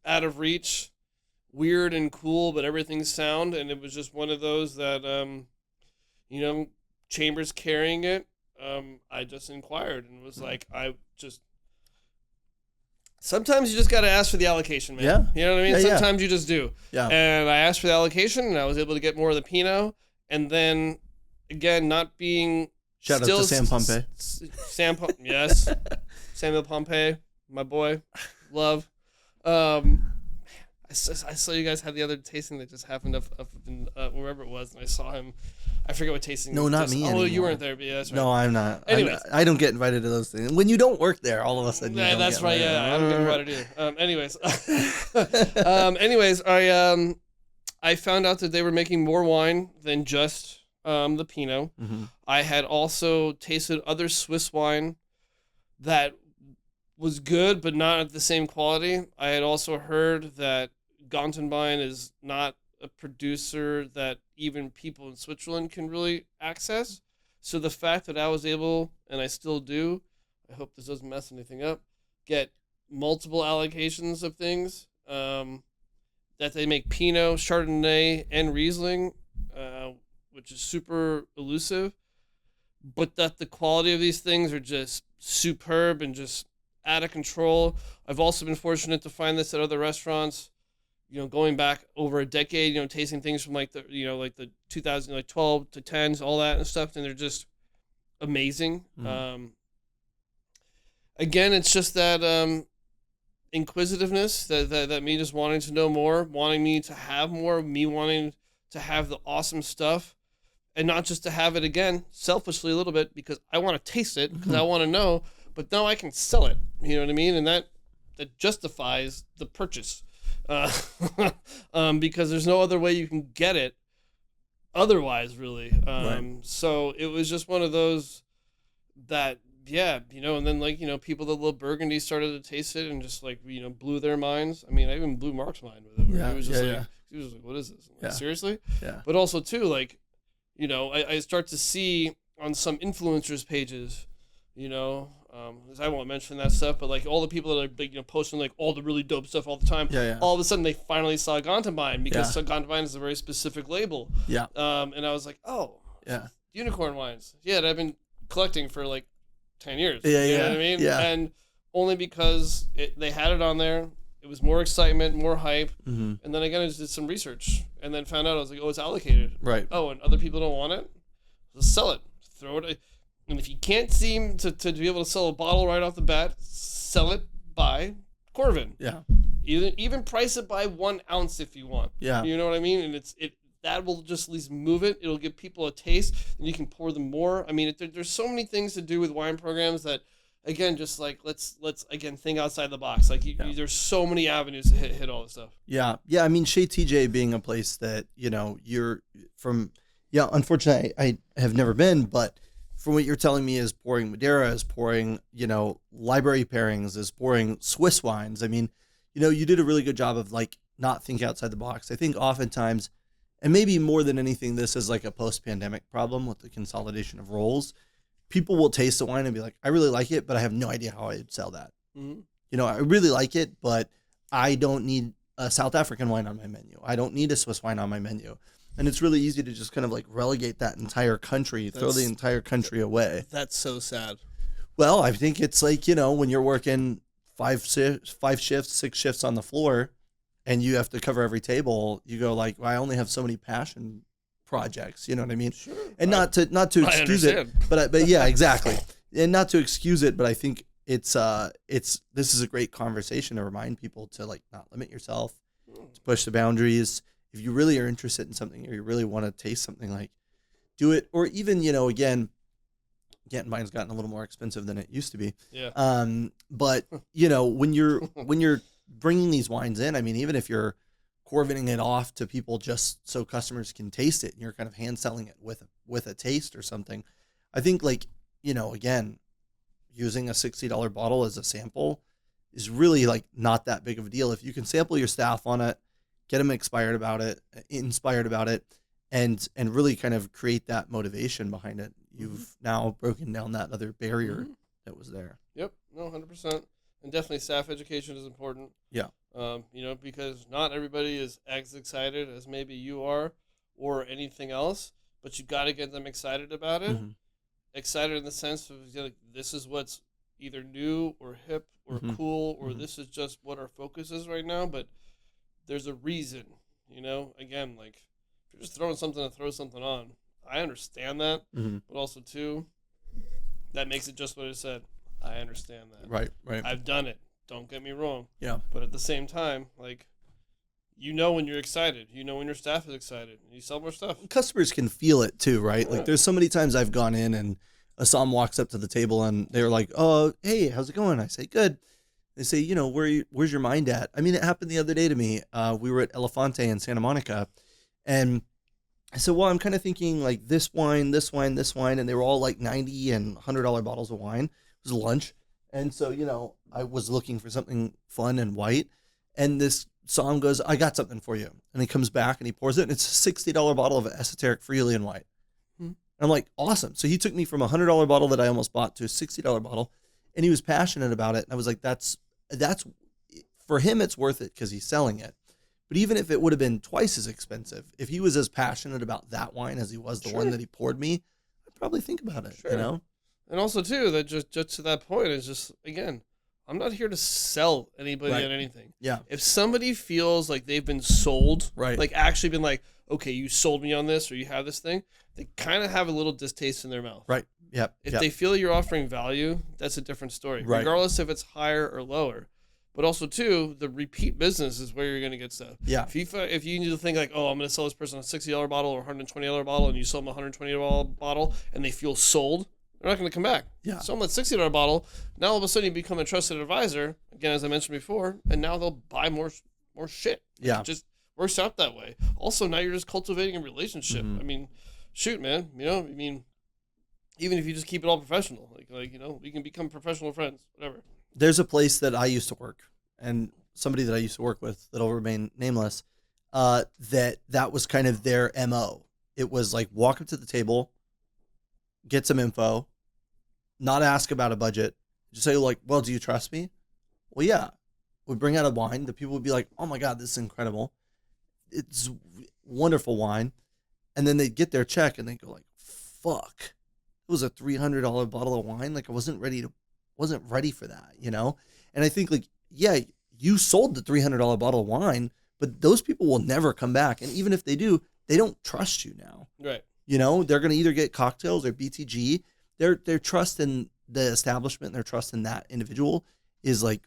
out of reach, weird and cool, but everything's sound. And it was just one of those that, Chambers carrying it. I just inquired and was like, sometimes you just got to ask for the allocation, man. Yeah. You know what I mean? Yeah, Sometimes you just do. Yeah. And I asked for the allocation, and I was able to get more of the Pinot. And then, again, not being... Shout out to Sam Pompey. Yes. Samuel Pompey, my boy. Love. I saw you guys had the other tasting that just happened up in wherever it was, and I saw him. I forget what tasting. No, not me anymore. You weren't there, but yeah, that's right. No, I'm not. Anyways. I don't get invited to those things. When you don't work there, all of a sudden you don't that's get right. invited. Yeah, I don't get invited either. I found out that they were making more wine than just the Pinot. Mm-hmm. I had also tasted other Swiss wine that was good, but not at the same quality. I had also heard that Gantenbein is not a producer that even people in Switzerland can really access. So the fact that I was able, and I still do, I hope this doesn't mess anything up, get multiple allocations of things, that they make Pinot, Chardonnay, and Riesling, which is super elusive, but that the quality of these things are just superb and just out of control. I've also been fortunate to find this at other restaurants, going back over a decade, tasting things from like the 2012 to 10s, all that and stuff, and they're just amazing. Mm-hmm. Again, it's just that inquisitiveness, that me just wanting to know more, wanting me to have more, me wanting to have the awesome stuff, and not just to have it, again, selfishly a little bit, because I want to taste it, because I want to know, but now I can sell it, you know what I mean? And that justifies the purchase. because there's no other way you can get it otherwise, really. So it was just one of those that, yeah, and then people that love Burgundy started to taste it and just blew their minds. I mean, I even blew Mark's mind with it. Where he was just he was like, what is this? Like, seriously? Yeah. But also too, I start to see on some influencers pages, I won't mention that stuff, but all the people that are posting all the really dope stuff all the time. All of a sudden they finally saw Gantabine because Gantabine is a very specific label. And I was like, oh, unicorn wines. Yeah, that I've been collecting for 10 years. You know what I mean? And only because they had it on there. It was more excitement, more hype. And then again, I just did some research and then found out I was like, oh, it's allocated. Right. Oh, and other people don't want it? Just sell it. Throw it. And if you can't seem to be able to sell a bottle right off the bat, sell it by Coravin. Yeah. Even price it by 1 ounce if you want. Yeah. You know what I mean? And that will just at least move it. It'll give people a taste, and you can pour them more. I mean, there's so many things to do with wine programs that, again, just let's again think outside the box. There's so many avenues to hit all this stuff. Yeah. I mean, Chez TJ being a place that you're from. Yeah. Unfortunately, I have never been, but from what you're telling me is pouring Madeira, is pouring library pairings, is pouring Swiss wines. I mean, you did a really good job of not thinking outside the box. I think oftentimes, and maybe more than anything, this is a post-pandemic problem with the consolidation of roles. People will taste the wine and be like, I really like it, but I have no idea how I'd sell that. I really like it, but I don't need a South African wine on my menu. I don't need a Swiss wine on my menu. And it's really easy to just kind of relegate that entire country, throw the entire country away. That's so sad. Well, I think it's when you're working 5 shifts, 6 shifts on the floor, and you have to cover every table, you go well, I only have so many passion projects, you know what I mean? Sure. And not to excuse it, but yeah, exactly. And not to excuse it, but I think this is a great conversation to remind people to not limit yourself, to push the boundaries. If you really are interested in something or you really want to taste something, do it. Or even, again, wine's gotten a little more expensive than it used to be. Yeah. But when you're bringing these wines in, I mean, even if you're Coravining it off to people just so customers can taste it and you're kind of hand selling it with a taste or something, I think again, using a $60 bottle as a sample is really not that big of a deal. If you can sample your staff on it, get them inspired about it, and really kind of create that motivation behind it, you've now broken down that other barrier that was there. Yep, no, 100%. And definitely staff education is important. Yeah. Because not everybody is as excited as maybe you are or anything else, but you got to get them excited about it. Excited in the sense of this is what's either new or hip or cool, or this is just what our focus is right now, but there's a reason, again, if you're just throwing something to throw something on, I understand that, but also too, that makes it just what it said. I understand that. Right. I've done it. Don't get me wrong. Yeah. But at the same time, when you're excited, when your staff is excited, and you sell more stuff. Customers can feel it too, right? Yeah. There's so many times I've gone in and a Somm walks up to the table and they're like, "Oh, hey, how's it going?" I say, "Good." They say, where's your mind at? I mean, it happened the other day to me. We were at Elefante in Santa Monica, and I said, well, I'm kind of thinking this wine, this wine, this wine, and they were all $90 and $100 bottles of wine. It was lunch, and so I was looking for something fun and white, and this Somm goes, "I got something for you," and he comes back and he pours it, and it's a $60 bottle of esoteric Friulian white. I'm like, awesome. So he took me from a $100 bottle that I almost bought to a $60 bottle. And he was passionate about it. And I was like, that's for him, it's worth it because he's selling it. But even if it would have been twice as expensive, if he was as passionate about that wine as he was the one that he poured me, I'd probably think about it, And also too, that just to that point is just, again, I'm not here to sell anybody on anything. Yeah. If somebody feels like they've been sold, right, actually been okay, you sold me on this or you have this thing, they kind of have a little distaste in their mouth. Right. Yep. If they feel you're offering value, that's a different story, regardless if it's higher or lower. But also, too, the repeat business is where you're going to get stuff. Yeah. If you need to think I'm going to sell this person a $60 bottle or $120 bottle, and you sell them a $120 bottle, and they feel sold, they're not going to come back. Yeah. Sell them that $60 bottle. Now all of a sudden you become a trusted advisor, again, as I mentioned before, and now they'll buy more more shit. Yeah. It just works out that way. Also, now you're just cultivating a relationship. I mean, shoot, man, even if you just keep it all professional, we can become professional friends, whatever. There's a place that I used to work, and somebody that I used to work with that'll remain nameless, that was kind of their MO. It was like walk up to the table, get some info, not ask about a budget, just say like, well, do you trust me? Well, yeah. We'd bring out a wine. The people would be like, oh my God, this is incredible. It's wonderful wine. And then they'd get their check and they'd go like, fuck, it was a $300 bottle of wine. Like I wasn't ready for that, And I think like, yeah, you sold the $300 bottle of wine, but those people will never come back. And even if they do, they don't trust you now. Right. They're going to either get cocktails or BTG. Their trust in the establishment, their trust in that individual is like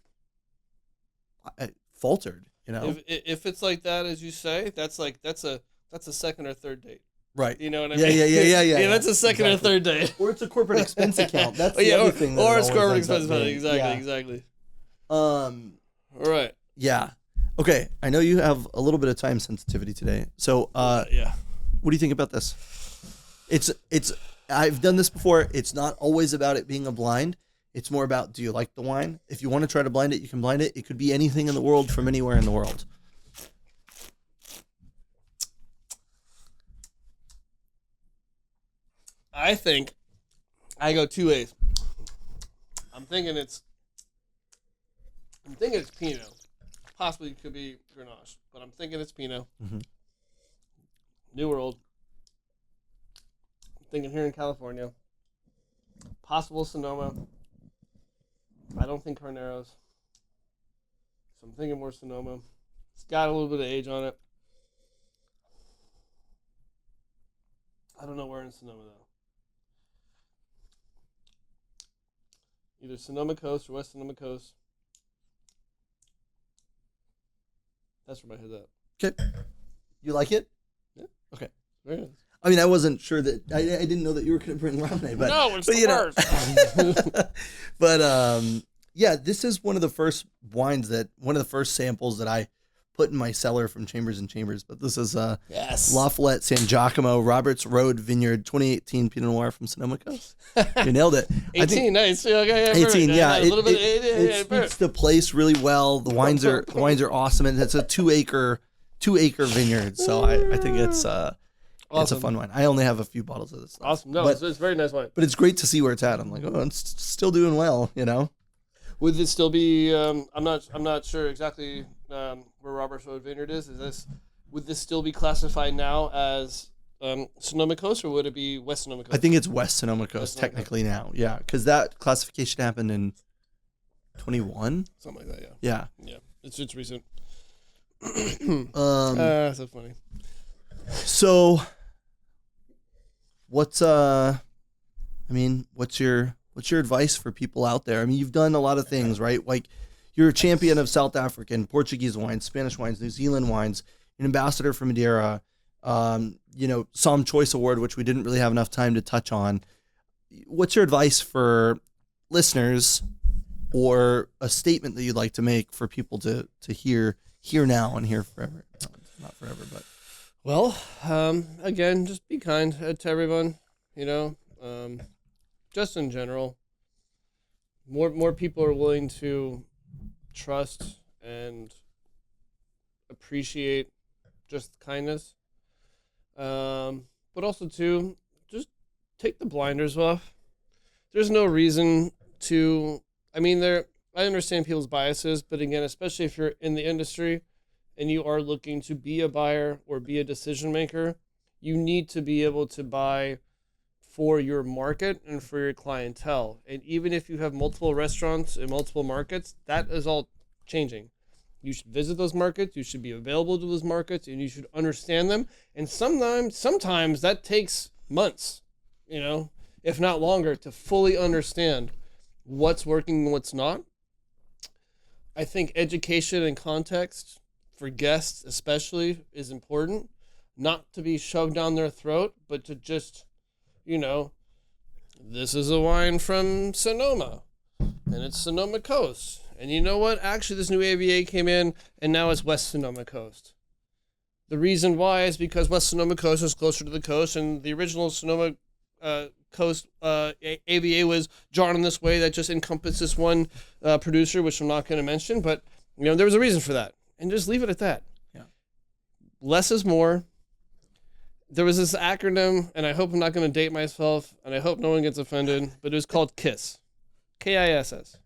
faltered, If it's like that, as you say, that's a second or third date. Right. You know what I Yeah, mean? yeah. That's a second or third date. Or it's a corporate expense account. That's the other thing. Or it's corporate expense account. Exactly. All right. Yeah. Okay. I know you have a little bit of time sensitivity today. So, yeah. What do you think about this? I've done this before. It's not always about it being a blind. It's more about, do you like the wine? If you want to try to blind it, you can blind it. It could be anything in the world from anywhere in the world. I think I go 2 ways. I'm thinking it's Pinot. Possibly it could be Grenache, but I'm thinking it's Pinot. Mm-hmm. New World. I'm thinking here in California. Possible Sonoma. I don't think Carneros. So I'm thinking more Sonoma. It's got a little bit of age on it. I don't know where in Sonoma, though. Either Sonoma Coast or West Sonoma Coast. That's where my head's at. Okay. You like it? Yeah. Okay. Very nice. I mean, I wasn't sure that I didn't know that you were going to bring Rame, but no, it's the worst. But yeah, this is one of the first samples that I put in my cellar from Chambers and Chambers. But this is yes. Lafayette San Giacomo Roberts Road Vineyard 2018 Pinot Noir from Sonoma Coast. You nailed it. 18, nice. Okay, 18, yeah. A little bit. It speaks the place really well. The wines are awesome, and it's a 2 acre vineyard. So I think it's awesome. It's a fun wine. I only have a few bottles of this stuff. Awesome. No, but, it's very nice wine. But it's great to see where it's at. I'm like, oh, it's still doing well, Would this still be? I'm not sure exactly where Roberts Road Vineyard is. Would this still be classified now as Sonoma Coast, or would it be West Sonoma Coast? I think it's West Sonoma Coast technically now. Yeah, because that classification happened in 21. Something like that. Yeah. Yeah. It's recent. So funny. So, what's your advice for people out there? I mean, you've done a lot of things, right? Like, you're a champion of South African, Portuguese wines, Spanish wines, New Zealand wines, an ambassador for Madeira, Somm Choice Award, which we didn't really have enough time to touch on. What's your advice for listeners, or a statement that you'd like to make for people to hear now and hear forever? No, not forever, but. Well, again, just be kind to everyone, just in general. More people are willing to trust and appreciate just kindness. But also, too, just take the blinders off. There's no reason to, I understand people's biases, but again, especially if you're in the industry and you are looking to be a buyer or be a decision maker, you need to be able to buy for your market and for your clientele. And even if you have multiple restaurants in multiple markets, that is all changing. You should visit those markets, you should be available to those markets, and you should understand them. And sometimes that takes months, if not longer, to fully understand what's working and what's not. I think education and context for guests especially is important, not to be shoved down their throat, but to just, this is a wine from Sonoma, and it's Sonoma Coast, And you know what? Actually, this new AVA came in, and now it's West Sonoma Coast. The reason why is because West Sonoma Coast is closer to the coast, and the original Sonoma Coast AVA was drawn in this way that just encompassed this one producer, which I'm not going to mention, but there was a reason for that, and just leave it at that. Yeah. Less is more. There was this acronym, and I hope I'm not going to date myself, and I hope no one gets offended, but it was called KISS. KISS.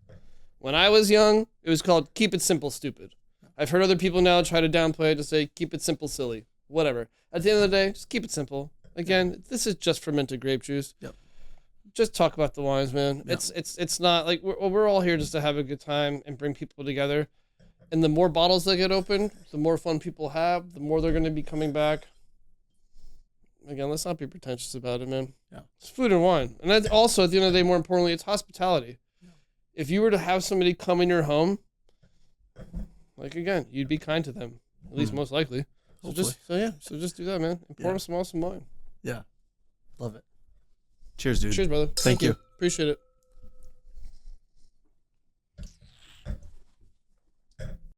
When I was young, it was called Keep It Simple, Stupid. I've heard other people now try to downplay it to say, keep it simple, silly. Whatever. At the end of the day, just keep it simple. Again, this is just fermented grape juice. Yep. Just talk about the wines, man. Yep. It's not like we're all here just to have a good time and bring people together. And the more bottles that get opened, the more fun people have, the more they're going to be coming back. Again, let's not be pretentious about it, man. Yeah. It's food and wine. And that's also, at the end of the day, more importantly, it's hospitality. Yeah. If you were to have somebody come in your home, like, again, you'd be kind to them, at least most likely. So just do that, man. And pour them some awesome wine. Yeah. Love it. Cheers, dude. Cheers, brother. Thank you. Appreciate it.